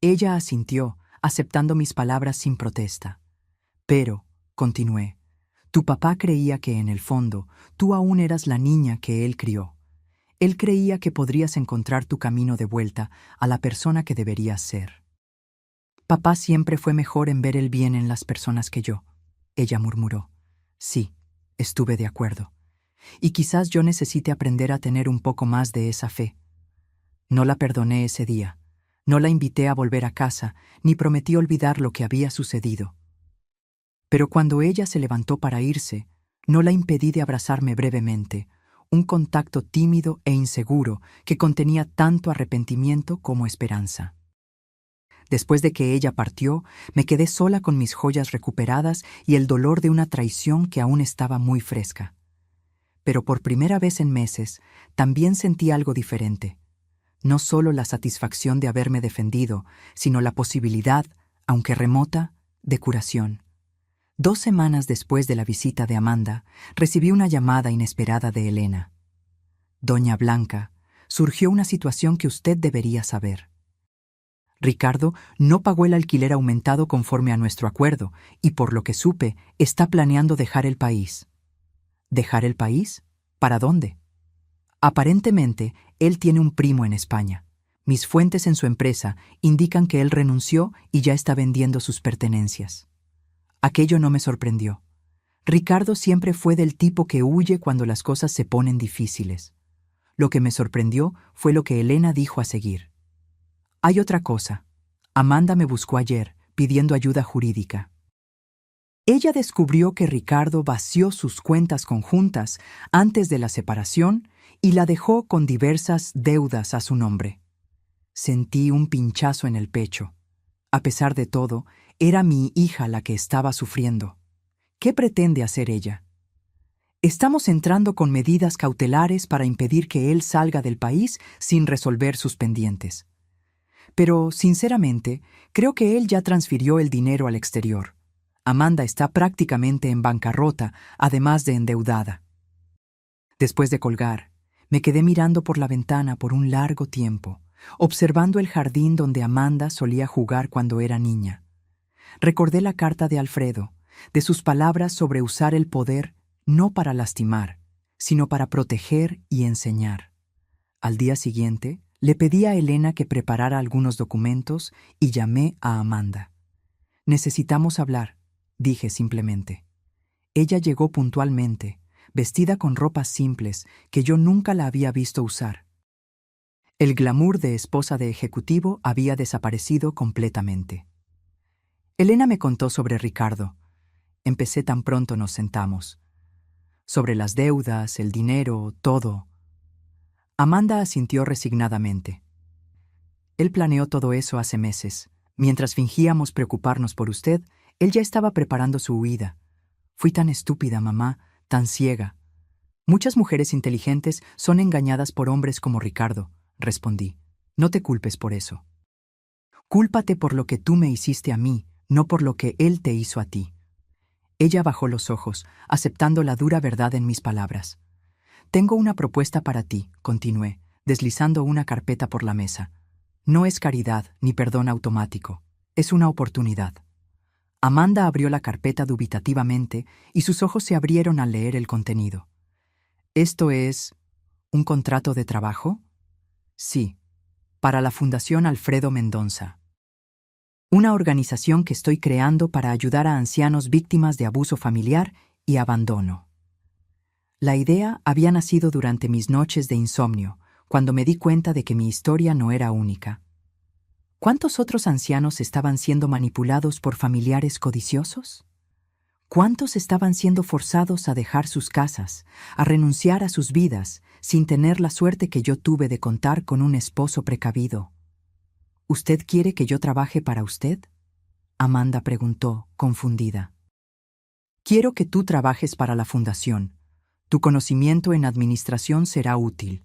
Ella asintió, aceptando mis palabras sin protesta. Pero, continué, tu papá creía que en el fondo tú aún eras la niña que él crió. Él creía que podrías encontrar tu camino de vuelta a la persona que deberías ser. Papá siempre fue mejor en ver el bien en las personas que yo, ella murmuró. Sí, estuve de acuerdo. Y quizás yo necesite aprender a tener un poco más de esa fe. No la perdoné ese día. No la invité a volver a casa, ni prometí olvidar lo que había sucedido. Pero cuando ella se levantó para irse, no la impedí de abrazarme brevemente, un contacto tímido e inseguro que contenía tanto arrepentimiento como esperanza. Después de que ella partió, me quedé sola con mis joyas recuperadas y el dolor de una traición que aún estaba muy fresca. Pero por primera vez en meses, también sentí algo diferente. No solo la satisfacción de haberme defendido, sino la posibilidad, aunque remota, de curación. 2 semanas después de la visita de Amanda, recibí una llamada inesperada de Elena. Doña Blanca, surgió una situación que usted debería saber. Ricardo no pagó el alquiler aumentado conforme a nuestro acuerdo y, por lo que supe, está planeando dejar el país. ¿Dejar el país? ¿Para dónde? Aparentemente, él tiene un primo en España. Mis fuentes en su empresa indican que él renunció y ya está vendiendo sus pertenencias. Aquello no me sorprendió. Ricardo siempre fue del tipo que huye cuando las cosas se ponen difíciles. Lo que me sorprendió fue lo que Elena dijo a seguir. Hay otra cosa. Amanda me buscó ayer, pidiendo ayuda jurídica. Ella descubrió que Ricardo vació sus cuentas conjuntas antes de la separación y la dejó con diversas deudas a su nombre. Sentí un pinchazo en el pecho. A pesar de todo, era mi hija la que estaba sufriendo. ¿Qué pretende hacer ella? Estamos entrando con medidas cautelares para impedir que él salga del país sin resolver sus pendientes. Pero, sinceramente, creo que él ya transfirió el dinero al exterior. Amanda está prácticamente en bancarrota, además de endeudada. Después de colgar, me quedé mirando por la ventana por un largo tiempo, observando el jardín donde Amanda solía jugar cuando era niña. Recordé la carta de Alfredo, de sus palabras sobre usar el poder no para lastimar, sino para proteger y enseñar. Al día siguiente, le pedí a Elena que preparara algunos documentos y llamé a Amanda. Necesitamos hablar, dije simplemente. Ella llegó puntualmente, vestida con ropas simples que yo nunca la había visto usar. El glamour de esposa de ejecutivo había desaparecido completamente. Elena me contó sobre Ricardo. Empecé tan pronto nos sentamos. Sobre las deudas, el dinero, todo. Amanda asintió resignadamente. Él planeó todo eso hace meses, Mientras fingíamos preocuparnos por usted, él ya estaba preparando su huida. Fui tan estúpida, mamá, tan ciega. Muchas mujeres inteligentes son engañadas por hombres como Ricardo, respondí. No te culpes por eso. Cúlpate por lo que tú me hiciste a mí, no por lo que él te hizo a ti. Ella bajó los ojos, aceptando la dura verdad en mis palabras. Tengo una propuesta para ti, continué, deslizando una carpeta por la mesa. No es caridad ni perdón automático, es una oportunidad. Amanda abrió la carpeta dubitativamente y sus ojos se abrieron al leer el contenido. ¿Esto es un contrato de trabajo? Sí, para la Fundación Alfredo Mendonça. Una organización que estoy creando para ayudar a ancianos víctimas de abuso familiar y abandono. La idea había nacido durante mis noches de insomnio, cuando me di cuenta de que mi historia no era única. ¿Cuántos otros ancianos estaban siendo manipulados por familiares codiciosos? ¿Cuántos estaban siendo forzados a dejar sus casas, a renunciar a sus vidas, sin tener la suerte que yo tuve de contar con un esposo precavido? ¿Usted quiere que yo trabaje para usted? Amanda preguntó, confundida. Quiero que tú trabajes para la fundación. Tu conocimiento en administración será útil.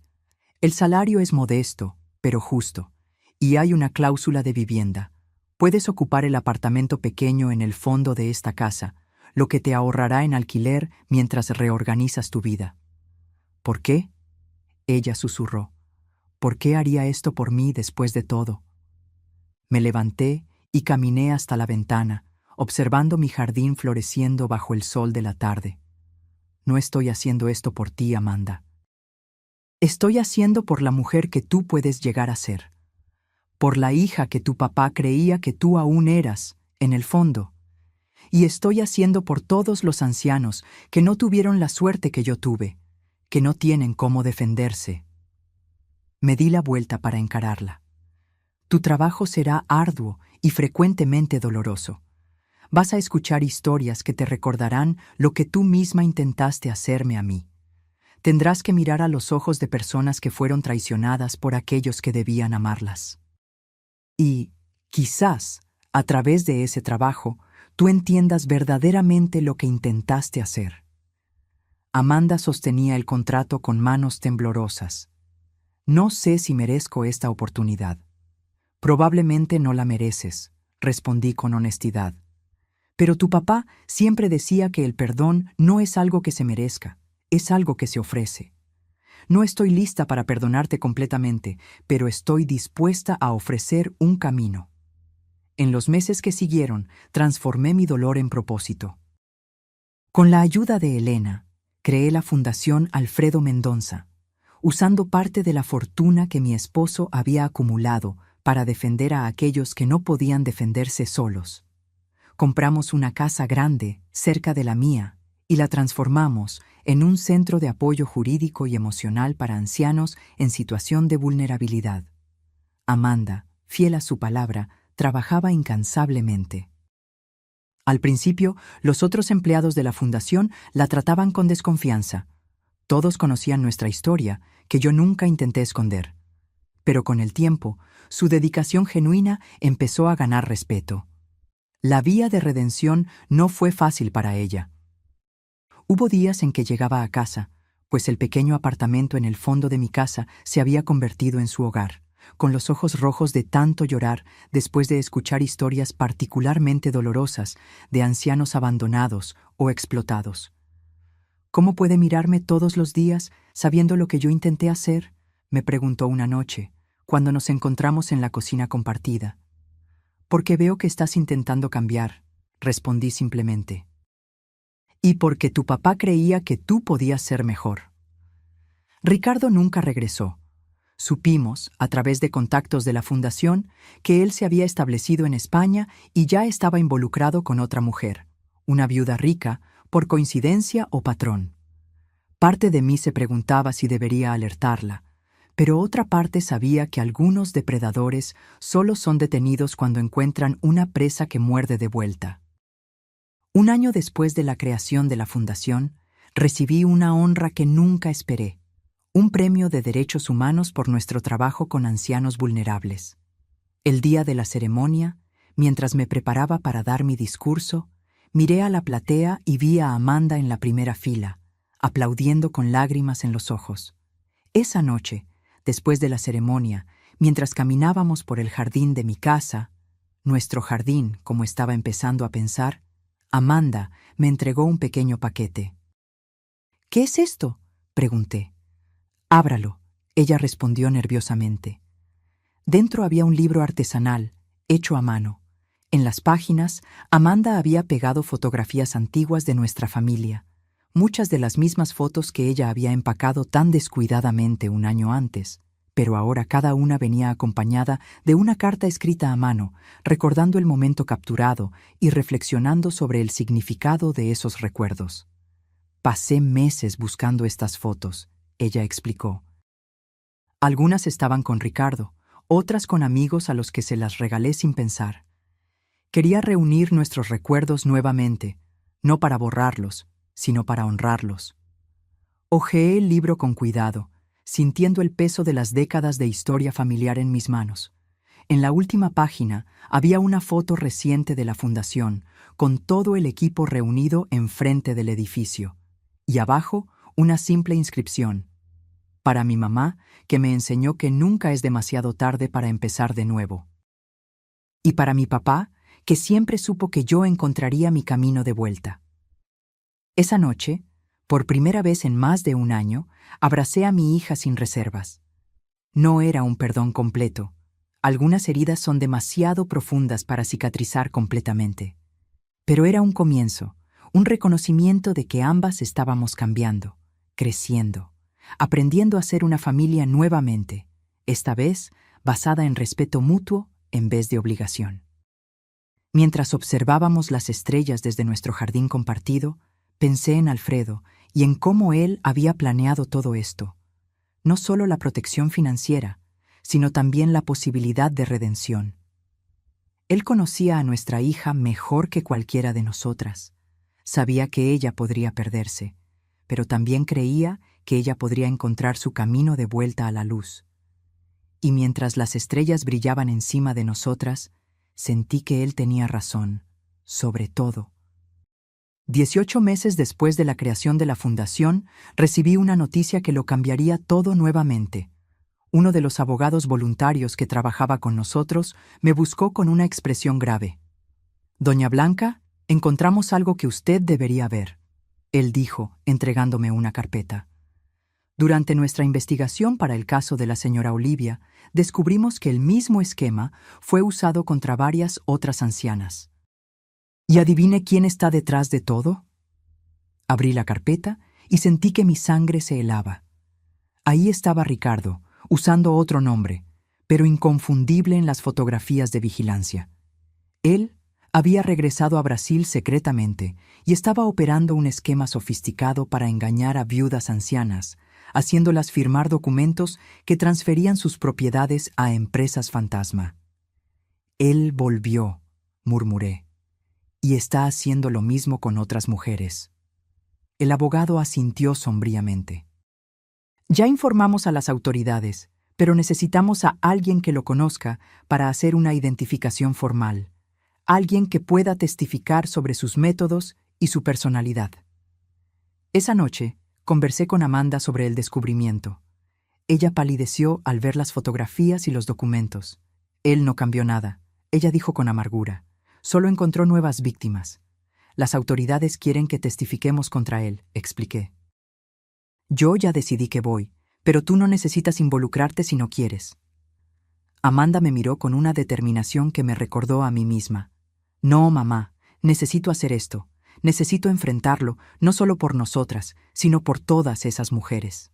El salario es modesto, pero justo, y hay una cláusula de vivienda. Puedes ocupar el apartamento pequeño en el fondo de esta casa, lo que te ahorrará en alquiler mientras reorganizas tu vida. ¿Por qué? Ella susurró. ¿Por qué haría esto por mí después de todo? Me levanté y caminé hasta la ventana, observando mi jardín floreciendo bajo el sol de la tarde. No estoy haciendo esto por ti, Amanda. Estoy haciendo por la mujer que tú puedes llegar a ser. Por la hija que tu papá creía que tú aún eras, en el fondo. Y estoy haciendo por todos los ancianos que no tuvieron la suerte que yo tuve, que no tienen cómo defenderse. Me di la vuelta para encararla. Tu trabajo será arduo y frecuentemente doloroso. Vas a escuchar historias que te recordarán lo que tú misma intentaste hacerme a mí. Tendrás que mirar a los ojos de personas que fueron traicionadas por aquellos que debían amarlas. Y, quizás, a través de ese trabajo, tú entiendas verdaderamente lo que intentaste hacer. Amanda sostenía el contrato con manos temblorosas. No sé si merezco esta oportunidad. Probablemente no la mereces, respondí con honestidad. Pero tu papá siempre decía que el perdón no es algo que se merezca, es algo que se ofrece. No estoy lista para perdonarte completamente, pero estoy dispuesta a ofrecer un camino. En los meses que siguieron, transformé mi dolor en propósito. Con la ayuda de Elena, creé la Fundación Alfredo Mendonça, usando parte de la fortuna que mi esposo había acumulado para defender a aquellos que no podían defenderse solos. Compramos una casa grande, cerca de la mía, y la transformamos en un centro de apoyo jurídico y emocional para ancianos en situación de vulnerabilidad. Amanda, fiel a su palabra, trabajaba incansablemente. Al principio, los otros empleados de la fundación la trataban con desconfianza. Todos conocían nuestra historia, que yo nunca intenté esconder. Pero con el tiempo, su dedicación genuina empezó a ganar respeto. La vía de redención no fue fácil para ella. Hubo días en que llegaba a casa, pues el pequeño apartamento en el fondo de mi casa se había convertido en su hogar, con los ojos rojos de tanto llorar después de escuchar historias particularmente dolorosas de ancianos abandonados o explotados. ¿Cómo puede mirarme todos los días sabiendo lo que yo intenté hacer?, me preguntó una noche, cuando nos encontramos en la cocina compartida. Porque veo que estás intentando cambiar, respondí simplemente. Y porque tu papá creía que tú podías ser mejor. Ricardo nunca regresó. Supimos, a través de contactos de la fundación, que él se había establecido en España y ya estaba involucrado con otra mujer, una viuda rica, por coincidencia o patrón. Parte de mí se preguntaba si debería alertarla, pero otra parte sabía que algunos depredadores solo son detenidos cuando encuentran una presa que muerde de vuelta. Un año después de la creación de la fundación, recibí una honra que nunca esperé, un premio de derechos humanos por nuestro trabajo con ancianos vulnerables. El día de la ceremonia, Mientras me preparaba para dar mi discurso, miré a la platea y vi a Amanda en la primera fila, aplaudiendo con lágrimas en los ojos. Esa noche, después de la ceremonia, mientras caminábamos por el jardín de mi casa, nuestro jardín, como estaba empezando a pensar, Amanda me entregó un pequeño paquete. «¿Qué es esto?», pregunté. «Ábralo», ella respondió nerviosamente. Dentro había un libro artesanal, hecho a mano. En las páginas, Amanda había pegado fotografías antiguas de nuestra familia, muchas de las mismas fotos que ella había empacado tan descuidadamente un año antes, pero ahora cada una venía acompañada de una carta escrita a mano, recordando el momento capturado y reflexionando sobre el significado de esos recuerdos. «Pasé meses buscando estas fotos», ella explicó. Algunas estaban con Ricardo, otras con amigos a los que se las regalé sin pensar. Quería reunir nuestros recuerdos nuevamente, no para borrarlos, sino para honrarlos. Hojeé el libro con cuidado, sintiendo el peso de las décadas de historia familiar en mis manos. En la última página había una foto reciente de la fundación, con todo el equipo reunido enfrente del edificio, y abajo una simple inscripción: «Para mi mamá, que me enseñó que nunca es demasiado tarde para empezar de nuevo». Y para mi papá, que siempre supo que yo encontraría mi camino de vuelta. Esa noche, por primera vez en más de un año, abracé a mi hija sin reservas. No era un perdón completo. Algunas heridas son demasiado profundas para cicatrizar completamente. Pero era un comienzo, un reconocimiento de que ambas estábamos cambiando, creciendo, aprendiendo a ser una familia nuevamente, esta vez basada en respeto mutuo en vez de obligación. Mientras observábamos las estrellas desde nuestro jardín compartido, pensé en Alfredo y en cómo él había planeado todo esto. No solo la protección financiera, sino también la posibilidad de redención. Él conocía a nuestra hija mejor que cualquiera de nosotras. Sabía que ella podría perderse, pero también creía que ella podría encontrar su camino de vuelta a la luz. Y mientras las estrellas brillaban encima de nosotras, sentí que él tenía razón, sobre todo. 18 meses después de la creación de la fundación, recibí una noticia que lo cambiaría todo nuevamente. Uno de los abogados voluntarios que trabajaba con nosotros me buscó con una expresión grave. «Doña Blanca, encontramos algo que usted debería ver», él dijo, entregándome una carpeta. Durante nuestra investigación para el caso de la señora Olivia, descubrimos que el mismo esquema fue usado contra varias otras ancianas. ¿Y adivine quién está detrás de todo? Abrí la carpeta y sentí que mi sangre se helaba. Ahí estaba Ricardo, usando otro nombre, pero inconfundible en las fotografías de vigilancia. Él había regresado a Brasil secretamente y estaba operando un esquema sofisticado para engañar a viudas ancianas, haciéndolas firmar documentos que transferían sus propiedades a empresas fantasma. «Él volvió», murmuré, «y está haciendo lo mismo con otras mujeres». El abogado asintió sombríamente. «Ya informamos a las autoridades, pero necesitamos a alguien que lo conozca para hacer una identificación formal, alguien que pueda testificar sobre sus métodos y su personalidad». Esa noche, conversé con Amanda sobre el descubrimiento. Ella palideció al ver las fotografías y los documentos. Él no cambió nada, ella dijo con amargura. Solo encontró nuevas víctimas. Las autoridades quieren que testifiquemos contra él, expliqué. Yo ya decidí que voy, pero tú no necesitas involucrarte si no quieres. Amanda me miró con una determinación que me recordó a mí misma. No, mamá, necesito hacer esto. Necesito enfrentarlo, no solo por nosotras, sino por todas esas mujeres.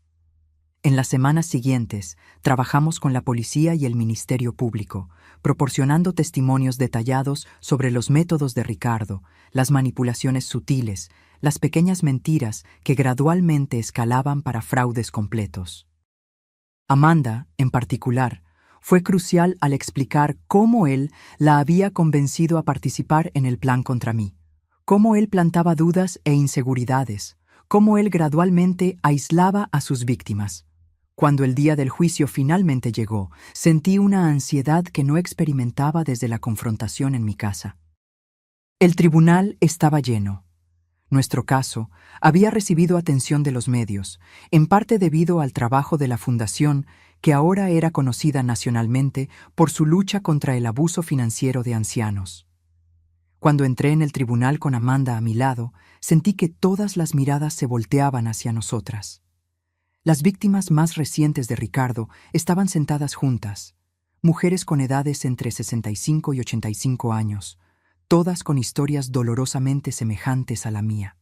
En las semanas siguientes, trabajamos con la policía y el Ministerio Público, proporcionando testimonios detallados sobre los métodos de Ricardo, las manipulaciones sutiles, las pequeñas mentiras que gradualmente escalaban para fraudes completos. Amanda, en particular, fue crucial al explicar cómo él la había convencido a participar en el plan contra mí. Cómo él plantaba dudas e inseguridades, cómo él gradualmente aislaba a sus víctimas. Cuando el día del juicio finalmente llegó, sentí una ansiedad que no experimentaba desde la confrontación en mi casa. El tribunal estaba lleno. Nuestro caso había recibido atención de los medios, en parte debido al trabajo de la Fundación, que ahora era conocida nacionalmente por su lucha contra el abuso financiero de ancianos. Cuando entré en el tribunal con Amanda a mi lado, sentí que todas las miradas se volteaban hacia nosotras. Las víctimas más recientes de Ricardo estaban sentadas juntas, mujeres con edades entre 65 y 85 años, todas con historias dolorosamente semejantes a la mía.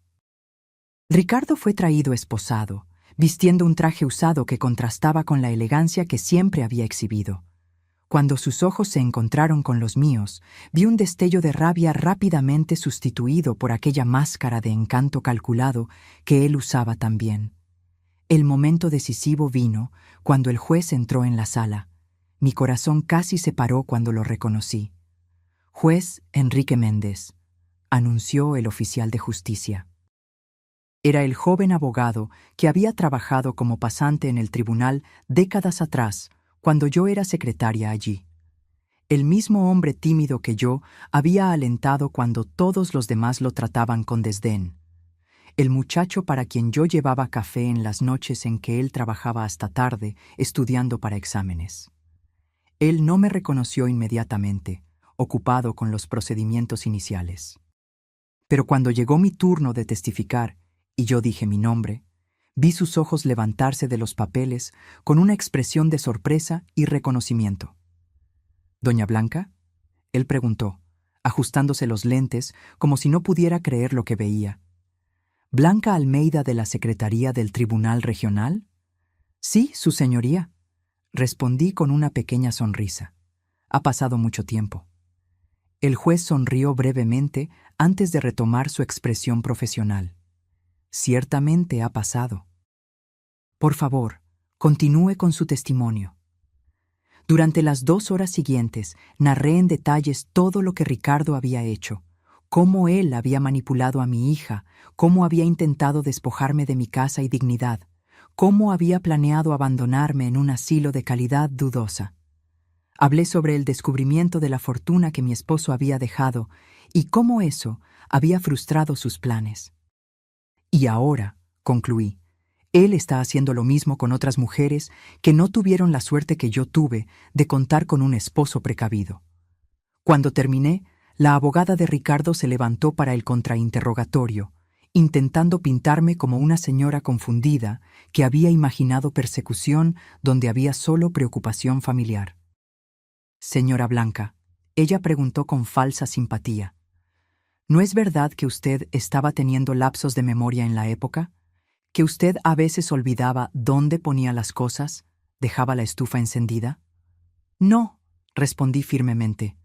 Ricardo fue traído esposado, vistiendo un traje usado que contrastaba con la elegancia que siempre había exhibido. Cuando sus ojos se encontraron con los míos, vi un destello de rabia rápidamente sustituido por aquella máscara de encanto calculado que él usaba también. El momento decisivo vino cuando el juez entró en la sala. Mi corazón casi se paró cuando lo reconocí. Juez Enrique Méndez, anunció el oficial de justicia. Era el joven abogado que había trabajado como pasante en el tribunal décadas atrás, cuando yo era secretaria allí. El mismo hombre tímido que yo había alentado cuando todos los demás lo trataban con desdén. El muchacho para quien yo llevaba café en las noches en que él trabajaba hasta tarde, estudiando para exámenes. Él no me reconoció inmediatamente, ocupado con los procedimientos iniciales. Pero cuando llegó mi turno de testificar, y yo dije mi nombre, vi sus ojos levantarse de los papeles con una expresión de sorpresa y reconocimiento. «¿Doña Blanca?», él preguntó, ajustándose los lentes como si no pudiera creer lo que veía. «¿Blanca Almeida de la Secretaría del Tribunal Regional?». «Sí, su señoría», respondí con una pequeña sonrisa. «Ha pasado mucho tiempo». El juez sonrió brevemente antes de retomar su expresión profesional. «Ciertamente ha pasado. Por favor, continúe con su testimonio». Durante las 2 horas siguientes, narré en detalles todo lo que Ricardo había hecho, cómo él había manipulado a mi hija, cómo había intentado despojarme de mi casa y dignidad, cómo había planeado abandonarme en un asilo de calidad dudosa. Hablé sobre el descubrimiento de la fortuna que mi esposo había dejado y cómo eso había frustrado sus planes. «Y ahora», concluí, «él está haciendo lo mismo con otras mujeres que no tuvieron la suerte que yo tuve de contar con un esposo precavido». Cuando terminé, la abogada de Ricardo se levantó para el contrainterrogatorio, intentando pintarme como una señora confundida que había imaginado persecución donde había solo preocupación familiar. «Señora Blanca», ella preguntó con falsa simpatía, «¿no es verdad que usted estaba teniendo lapsos de memoria en la época? ¿Que usted a veces olvidaba dónde ponía las cosas, dejaba la estufa encendida?» «No», respondí firmemente.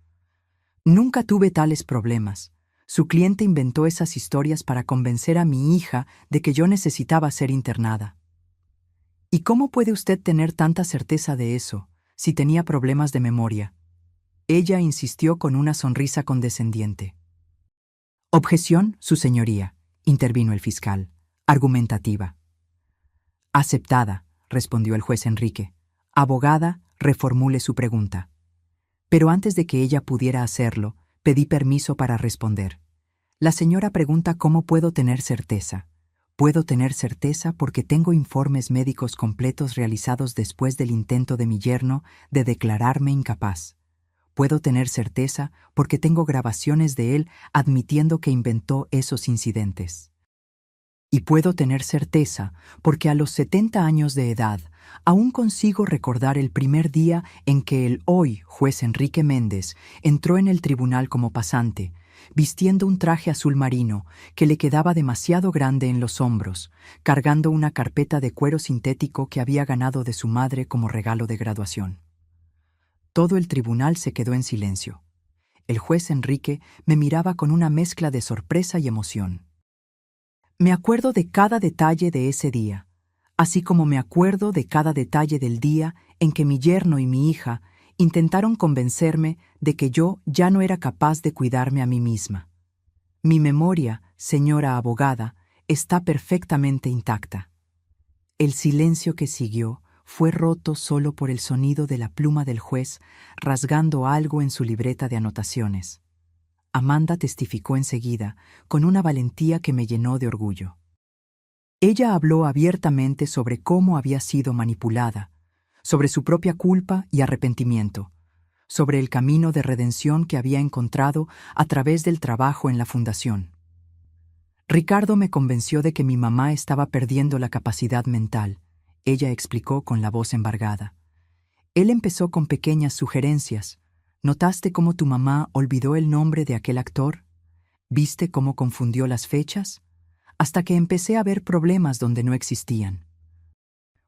«Nunca tuve tales problemas. Su cliente inventó esas historias para convencer a mi hija de que yo necesitaba ser internada». «¿Y cómo puede usted tener tanta certeza de eso, si tenía problemas de memoria?». Ella insistió con una sonrisa condescendiente. «Objeción, su señoría», intervino el fiscal, argumentativa. «Aceptada», respondió el juez Enrique. «Abogada, reformule su pregunta». Pero antes de que ella pudiera hacerlo, pedí permiso para responder. «La señora pregunta cómo puedo tener certeza. Puedo tener certeza porque tengo informes médicos completos realizados después del intento de mi yerno de declararme incapaz. Puedo tener certeza porque tengo grabaciones de él admitiendo que inventó esos incidentes. Y puedo tener certeza porque a los 70 años de edad aún consigo recordar el primer día en que el hoy juez Enrique Méndez entró en el tribunal como pasante, vistiendo un traje azul marino que le quedaba demasiado grande en los hombros, cargando una carpeta de cuero sintético que había ganado de su madre como regalo de graduación. Todo el tribunal se quedó en silencio. El juez Enrique me miraba con una mezcla de sorpresa y emoción. Me acuerdo de cada detalle de ese día, así como me acuerdo de cada detalle del día en que mi yerno y mi hija intentaron convencerme de que yo ya no era capaz de cuidarme a mí misma. Mi memoria, señora abogada, está perfectamente intacta. El silencio que siguió fue roto solo por el sonido de la pluma del juez rasgando algo en su libreta de anotaciones. Amanda testificó enseguida, con una valentía que me llenó de orgullo. Ella habló abiertamente sobre cómo había sido manipulada, sobre su propia culpa y arrepentimiento, sobre el camino de redención que había encontrado a través del trabajo en la fundación. Ricardo me convenció de que mi mamá estaba perdiendo la capacidad mental, ella explicó con la voz embargada. Él empezó con pequeñas sugerencias. ¿Notaste cómo tu mamá olvidó el nombre de aquel actor? ¿Viste cómo confundió las fechas? Hasta que empecé a ver problemas donde no existían.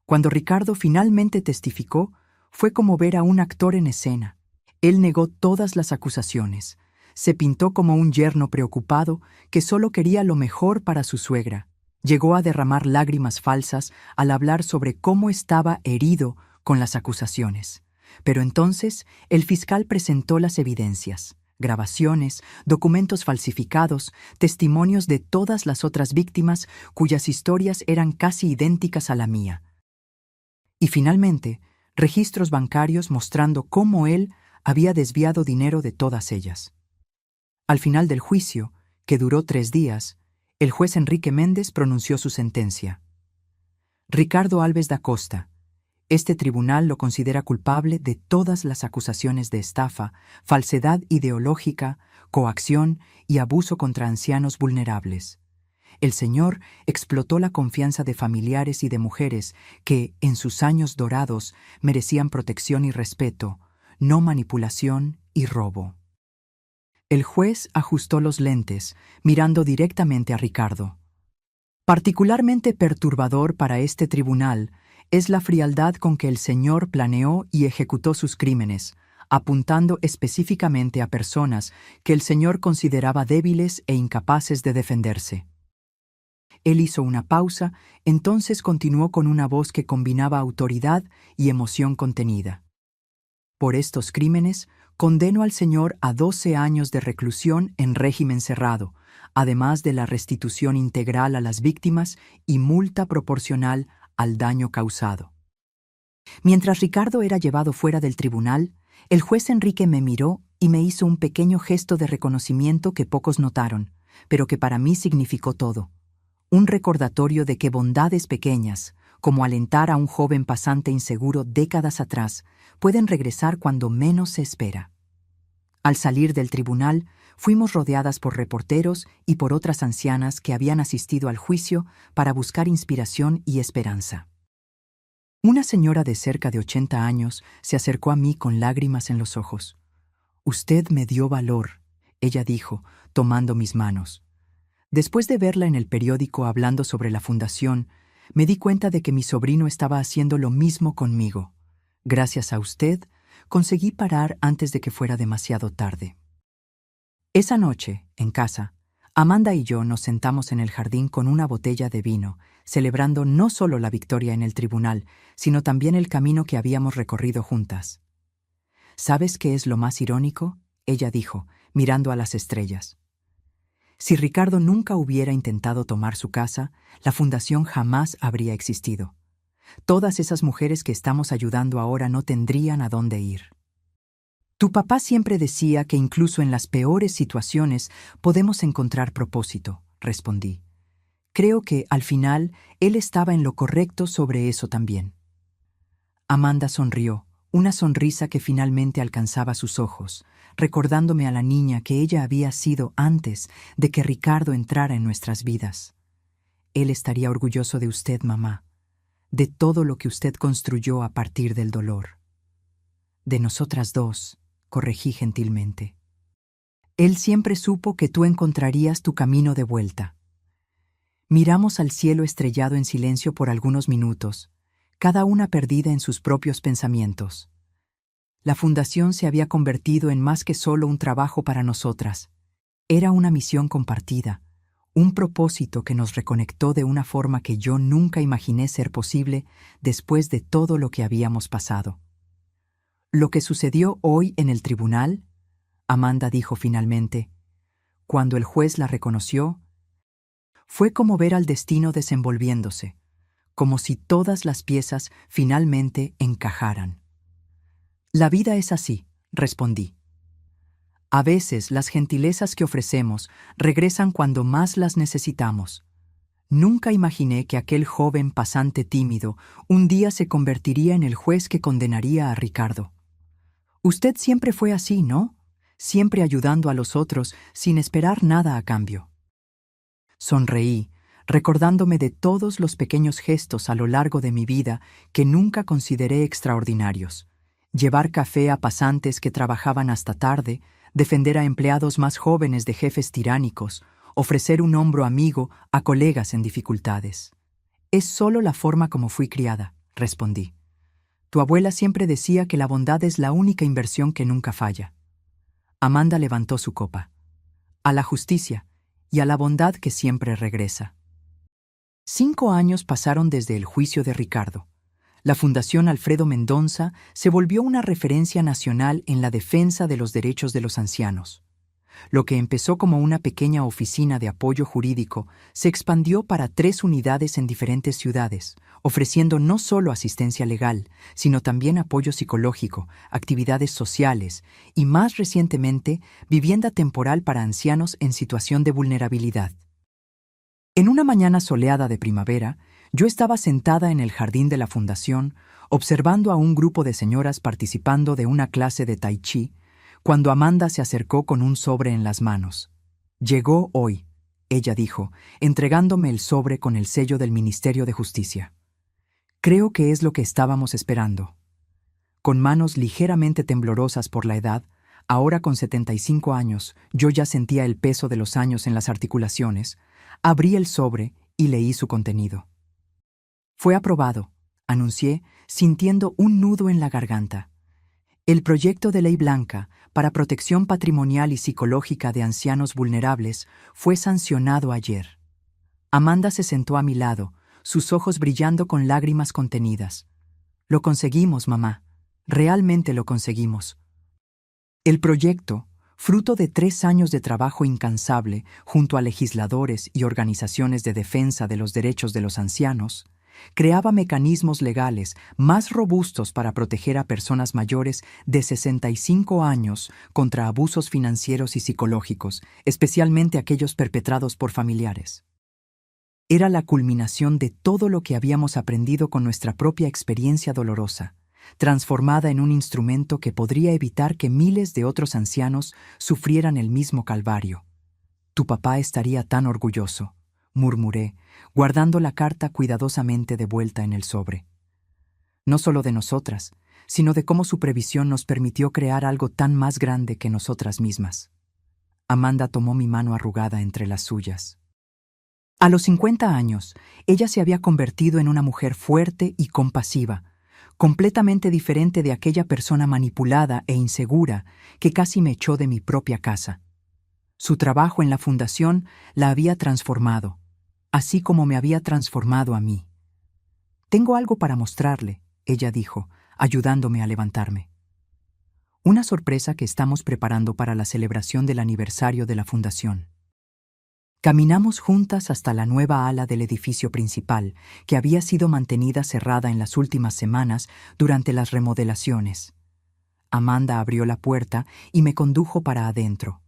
Cuando Ricardo finalmente testificó, fue como ver a un actor en escena. Él negó todas las acusaciones. Se pintó como un yerno preocupado que solo quería lo mejor para su suegra. Llegó a derramar lágrimas falsas al hablar sobre cómo estaba herido con las acusaciones. Pero entonces el fiscal presentó las evidencias, grabaciones, documentos falsificados, testimonios de todas las otras víctimas cuyas historias eran casi idénticas a la mía. Y finalmente, registros bancarios mostrando cómo él había desviado dinero de todas ellas. Al final del juicio, que duró 3 días, el juez Enrique Méndez pronunció su sentencia. Ricardo Alves da Costa. Este tribunal lo considera culpable de todas las acusaciones de estafa, falsedad ideológica, coacción y abuso contra ancianos vulnerables. El señor explotó la confianza de familiares y de mujeres que, en sus años dorados, merecían protección y respeto, no manipulación y robo. El juez ajustó los lentes, mirando directamente a Ricardo. Particularmente perturbador para este tribunal es la frialdad con que el señor planeó y ejecutó sus crímenes, apuntando específicamente a personas que el señor consideraba débiles e incapaces de defenderse. Él hizo una pausa, entonces continuó con una voz que combinaba autoridad y emoción contenida. Por estos crímenes, condeno al señor a 12 años de reclusión en régimen cerrado, además de la restitución integral a las víctimas y multa proporcional al daño causado. Mientras Ricardo era llevado fuera del tribunal, el juez Enrique me miró y me hizo un pequeño gesto de reconocimiento que pocos notaron, pero que para mí significó todo. Un recordatorio de que bondades pequeñas, como alentar a un joven pasante inseguro décadas atrás, pueden regresar cuando menos se espera. Al salir del tribunal, fuimos rodeadas por reporteros y por otras ancianas que habían asistido al juicio para buscar inspiración y esperanza. Una señora de cerca de 80 años se acercó a mí con lágrimas en los ojos. «Usted me dio valor», ella dijo, tomando mis manos. Después de verla en el periódico hablando sobre la fundación, me di cuenta de que mi sobrino estaba haciendo lo mismo conmigo. Gracias a usted, conseguí parar antes de que fuera demasiado tarde. Esa noche, en casa, Amanda y yo nos sentamos en el jardín con una botella de vino, celebrando no solo la victoria en el tribunal, sino también el camino que habíamos recorrido juntas. ¿Sabes qué es lo más irónico?, ella dijo, mirando a las estrellas. Si Ricardo nunca hubiera intentado tomar su casa, la fundación jamás habría existido. Todas esas mujeres que estamos ayudando ahora no tendrían a dónde ir. Tu papá siempre decía que incluso en las peores situaciones podemos encontrar propósito, respondí. Creo que, al final, él estaba en lo correcto sobre eso también. Amanda sonrió, una sonrisa que finalmente alcanzaba sus ojos, recordándome a la niña que ella había sido antes de que Ricardo entrara en nuestras vidas. Él estaría orgulloso de usted, mamá, de todo lo que usted construyó a partir del dolor. De nosotras dos, corregí gentilmente. Él siempre supo que tú encontrarías tu camino de vuelta. Miramos al cielo estrellado en silencio por algunos minutos, cada una perdida en sus propios pensamientos. La fundación se había convertido en más que solo un trabajo para nosotras. Era una misión compartida, un propósito que nos reconectó de una forma que yo nunca imaginé ser posible después de todo lo que habíamos pasado. Lo que sucedió hoy en el tribunal, Amanda dijo finalmente, cuando el juez la reconoció, fue como ver al destino desenvolviéndose, como si todas las piezas finalmente encajaran. La vida es así, respondí. A veces las gentilezas que ofrecemos regresan cuando más las necesitamos. Nunca imaginé que aquel joven pasante tímido un día se convertiría en el juez que condenaría a Ricardo. Usted siempre fue así, ¿no? Siempre ayudando a los otros sin esperar nada a cambio. Sonreí, recordándome de todos los pequeños gestos a lo largo de mi vida que nunca consideré extraordinarios. Llevar café a pasantes que trabajaban hasta tarde, defender a empleados más jóvenes de jefes tiránicos, ofrecer un hombro amigo a colegas en dificultades. Es solo la forma como fui criada, respondí. Tu abuela siempre decía que la bondad es la única inversión que nunca falla. Amanda levantó su copa. A la justicia y a la bondad que siempre regresa. 5 años pasaron desde el juicio de Ricardo. La Fundación Alfredo Mendonça se volvió una referencia nacional en la defensa de los derechos de los ancianos. Lo que empezó como una pequeña oficina de apoyo jurídico se expandió para 3 unidades en diferentes ciudades, ofreciendo no solo asistencia legal, sino también apoyo psicológico, actividades sociales y, más recientemente, vivienda temporal para ancianos en situación de vulnerabilidad. En una mañana soleada de primavera, yo estaba sentada en el jardín de la fundación, observando a un grupo de señoras participando de una clase de tai chi, cuando Amanda se acercó con un sobre en las manos. Llegó hoy, ella dijo, entregándome el sobre con el sello del Ministerio de Justicia. Creo que es lo que estábamos esperando. Con manos ligeramente temblorosas por la edad, ahora con 75 años, yo ya sentía el peso de los años en las articulaciones, abrí el sobre y leí su contenido. Fue aprobado, anuncié, sintiendo un nudo en la garganta. El proyecto de ley blanca para protección patrimonial y psicológica de ancianos vulnerables fue sancionado ayer. Amanda se sentó a mi lado, sus ojos brillando con lágrimas contenidas. Lo conseguimos, mamá. Realmente lo conseguimos. El proyecto, fruto de 3 años de trabajo incansable junto a legisladores y organizaciones de defensa de los derechos de los ancianos, creaba mecanismos legales más robustos para proteger a personas mayores de 65 años contra abusos financieros y psicológicos, especialmente aquellos perpetrados por familiares. Era la culminación de todo lo que habíamos aprendido con nuestra propia experiencia dolorosa, transformada en un instrumento que podría evitar que miles de otros ancianos sufrieran el mismo calvario. Tu papá estaría tan orgulloso, murmuré, guardando la carta cuidadosamente de vuelta en el sobre. No solo de nosotras, sino de cómo su previsión nos permitió crear algo tan más grande que nosotras mismas. Amanda tomó mi mano arrugada entre las suyas. A los 50 años, ella se había convertido en una mujer fuerte y compasiva, completamente diferente de aquella persona manipulada e insegura que casi me echó de mi propia casa. Su trabajo en la fundación la había transformado, así como me había transformado a mí. Tengo algo para mostrarle, ella dijo, ayudándome a levantarme. Una sorpresa que estamos preparando para la celebración del aniversario de la fundación. Caminamos juntas hasta la nueva ala del edificio principal, que había sido mantenida cerrada en las últimas semanas durante las remodelaciones. Amanda abrió la puerta y me condujo para adentro.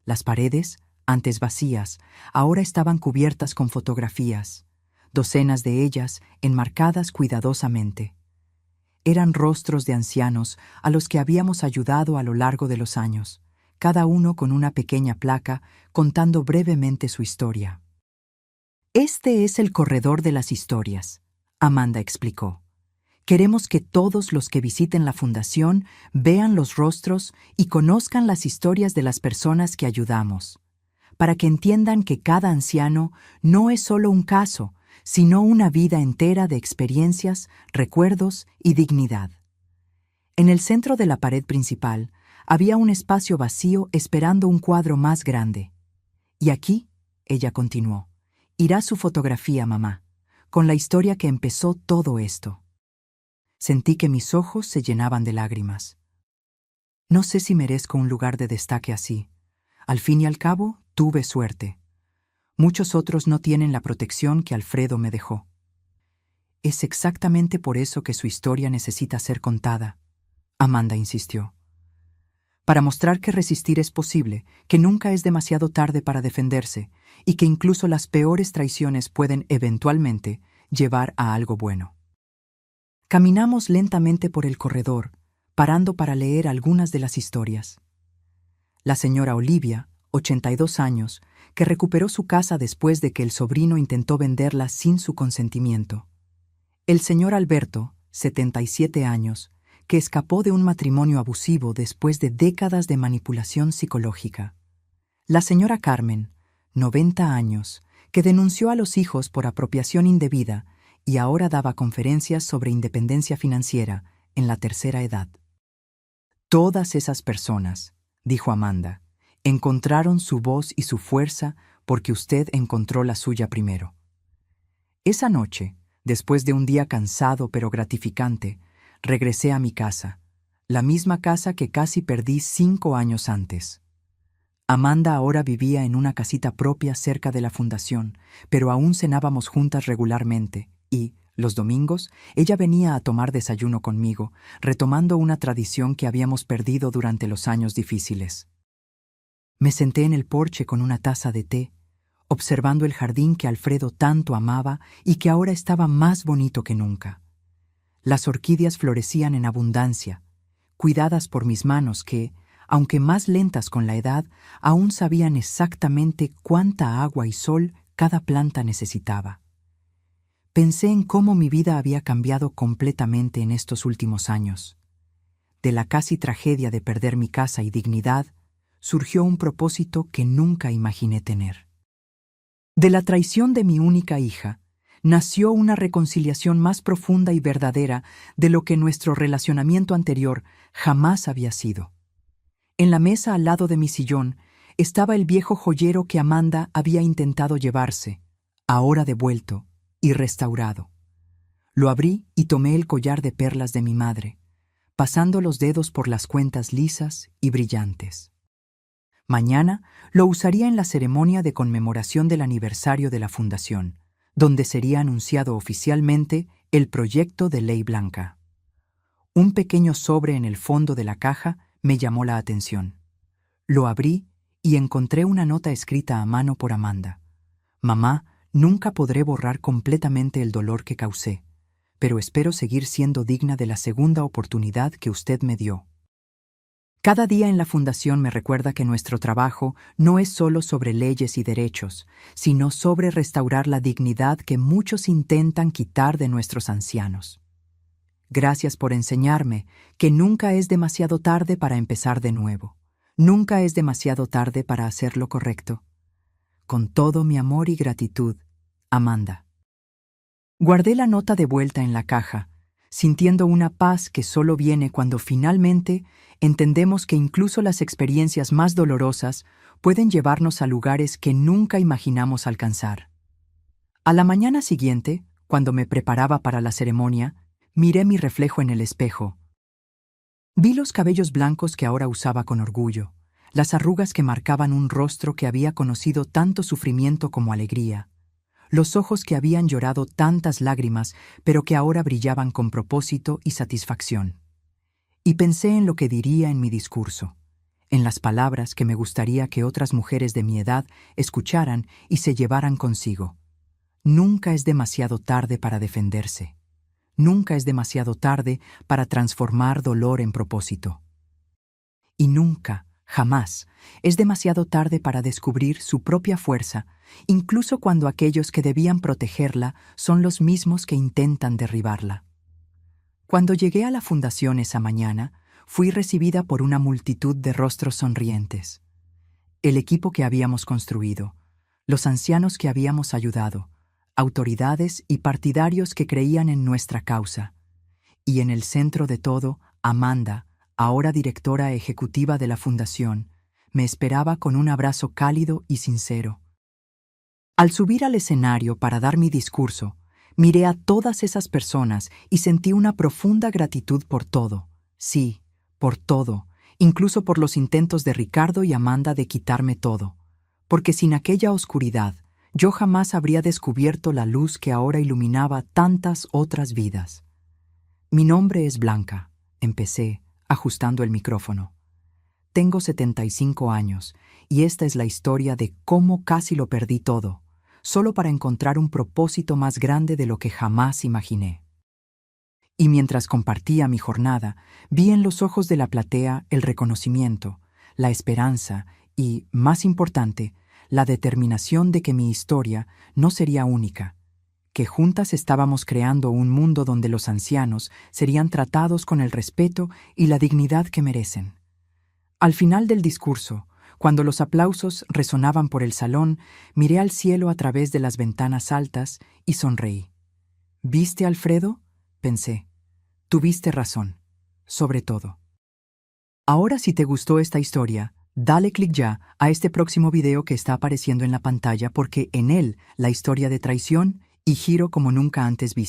Las paredes, antes vacías, ahora estaban cubiertas con fotografías, docenas de ellas enmarcadas cuidadosamente. Eran rostros de ancianos a los que habíamos ayudado a lo largo de los años, cada uno con una pequeña placa contando brevemente su historia. Este es el corredor de las historias, Amanda explicó. Queremos que todos los que visiten la fundación vean los rostros y conozcan las historias de las personas que ayudamos, para que entiendan que cada anciano no es solo un caso, sino una vida entera de experiencias, recuerdos y dignidad. En el centro de la pared principal había un espacio vacío esperando un cuadro más grande. Y aquí, ella continuó, irá su fotografía, mamá, con la historia que empezó todo esto. Sentí que mis ojos se llenaban de lágrimas. No sé si merezco un lugar de destaque así. Al fin y al cabo, tuve suerte. Muchos otros no tienen la protección que Alfredo me dejó. Es exactamente por eso que su historia necesita ser contada, Amanda insistió. Para mostrar que resistir es posible, que nunca es demasiado tarde para defenderse y que incluso las peores traiciones pueden eventualmente llevar a algo bueno. Caminamos lentamente por el corredor, parando para leer algunas de las historias. La señora Olivia, 82 años, que recuperó su casa después de que el sobrino intentó venderla sin su consentimiento. El señor Alberto, 77 años, que escapó de un matrimonio abusivo después de décadas de manipulación psicológica. La señora Carmen, 90 años, que denunció a los hijos por apropiación indebida y ahora daba conferencias sobre independencia financiera en la tercera edad. Todas esas personas, dijo Amanda, encontraron su voz y su fuerza porque usted encontró la suya primero. Esa noche, después de un día cansado pero gratificante, regresé a mi casa, la misma casa que casi perdí 5 años antes. Amanda ahora vivía en una casita propia cerca de la fundación, pero aún cenábamos juntas regularmente y, los domingos, ella venía a tomar desayuno conmigo, retomando una tradición que habíamos perdido durante los años difíciles. Me senté en el porche con una taza de té, observando el jardín que Alfredo tanto amaba y que ahora estaba más bonito que nunca. Las orquídeas florecían en abundancia, cuidadas por mis manos que, aunque más lentas con la edad, aún sabían exactamente cuánta agua y sol cada planta necesitaba. Pensé en cómo mi vida había cambiado completamente en estos últimos años. De la casi tragedia de perder mi casa y dignidad, surgió un propósito que nunca imaginé tener. De la traición de mi única hija, nació una reconciliación más profunda y verdadera de lo que nuestro relacionamiento anterior jamás había sido. En la mesa al lado de mi sillón estaba el viejo joyero que Amanda había intentado llevarse, ahora devuelto y restaurado. Lo abrí y tomé el collar de perlas de mi madre, pasando los dedos por las cuentas lisas y brillantes. Mañana lo usaría en la ceremonia de conmemoración del aniversario de la fundación, donde sería anunciado oficialmente el proyecto de ley blanca. Un pequeño sobre en el fondo de la caja me llamó la atención. Lo abrí y encontré una nota escrita a mano por Amanda. Mamá, nunca podré borrar completamente el dolor que causé, pero espero seguir siendo digna de la segunda oportunidad que usted me dio. Cada día en la fundación me recuerda que nuestro trabajo no es solo sobre leyes y derechos, sino sobre restaurar la dignidad que muchos intentan quitar de nuestros ancianos. Gracias por enseñarme que nunca es demasiado tarde para empezar de nuevo. Nunca es demasiado tarde para hacer lo correcto. Con todo mi amor y gratitud, Amanda. Guardé la nota de vuelta en la caja, sintiendo una paz que solo viene cuando finalmente entendemos que incluso las experiencias más dolorosas pueden llevarnos a lugares que nunca imaginamos alcanzar. A la mañana siguiente, cuando me preparaba para la ceremonia, miré mi reflejo en el espejo. Vi los cabellos blancos que ahora usaba con orgullo, las arrugas que marcaban un rostro que había conocido tanto sufrimiento como alegría, los ojos que habían llorado tantas lágrimas, pero que ahora brillaban con propósito y satisfacción. Y pensé en lo que diría en mi discurso, en las palabras que me gustaría que otras mujeres de mi edad escucharan y se llevaran consigo. Nunca es demasiado tarde para defenderse. Nunca es demasiado tarde para transformar dolor en propósito. Y nunca, jamás, es demasiado tarde para descubrir su propia fuerza, incluso cuando aquellos que debían protegerla son los mismos que intentan derribarla. Cuando llegué a la fundación esa mañana, fui recibida por una multitud de rostros sonrientes. El equipo que habíamos construido, los ancianos que habíamos ayudado, autoridades y partidarios que creían en nuestra causa. Y en el centro de todo, Amanda, ahora directora ejecutiva de la fundación, me esperaba con un abrazo cálido y sincero. Al subir al escenario para dar mi discurso, miré a todas esas personas y sentí una profunda gratitud por todo. Sí, por todo, incluso por los intentos de Ricardo y Amanda de quitarme todo. Porque sin aquella oscuridad, yo jamás habría descubierto la luz que ahora iluminaba tantas otras vidas. Mi nombre es Blanca, empecé, ajustando el micrófono. Tengo 75 años y esta es la historia de cómo casi lo perdí todo, solo para encontrar un propósito más grande de lo que jamás imaginé. Y mientras compartía mi jornada, vi en los ojos de la platea el reconocimiento, la esperanza y, más importante, la determinación de que mi historia no sería única, que juntas estábamos creando un mundo donde los ancianos serían tratados con el respeto y la dignidad que merecen. Al final del discurso, cuando los aplausos resonaban por el salón, miré al cielo a través de las ventanas altas y sonreí. ¿Viste, Alfredo?, pensé. Tuviste razón, sobre todo. Ahora, si te gustó esta historia, dale clic ya a este próximo video que está apareciendo en la pantalla porque en él la historia de traición y giro como nunca antes viste.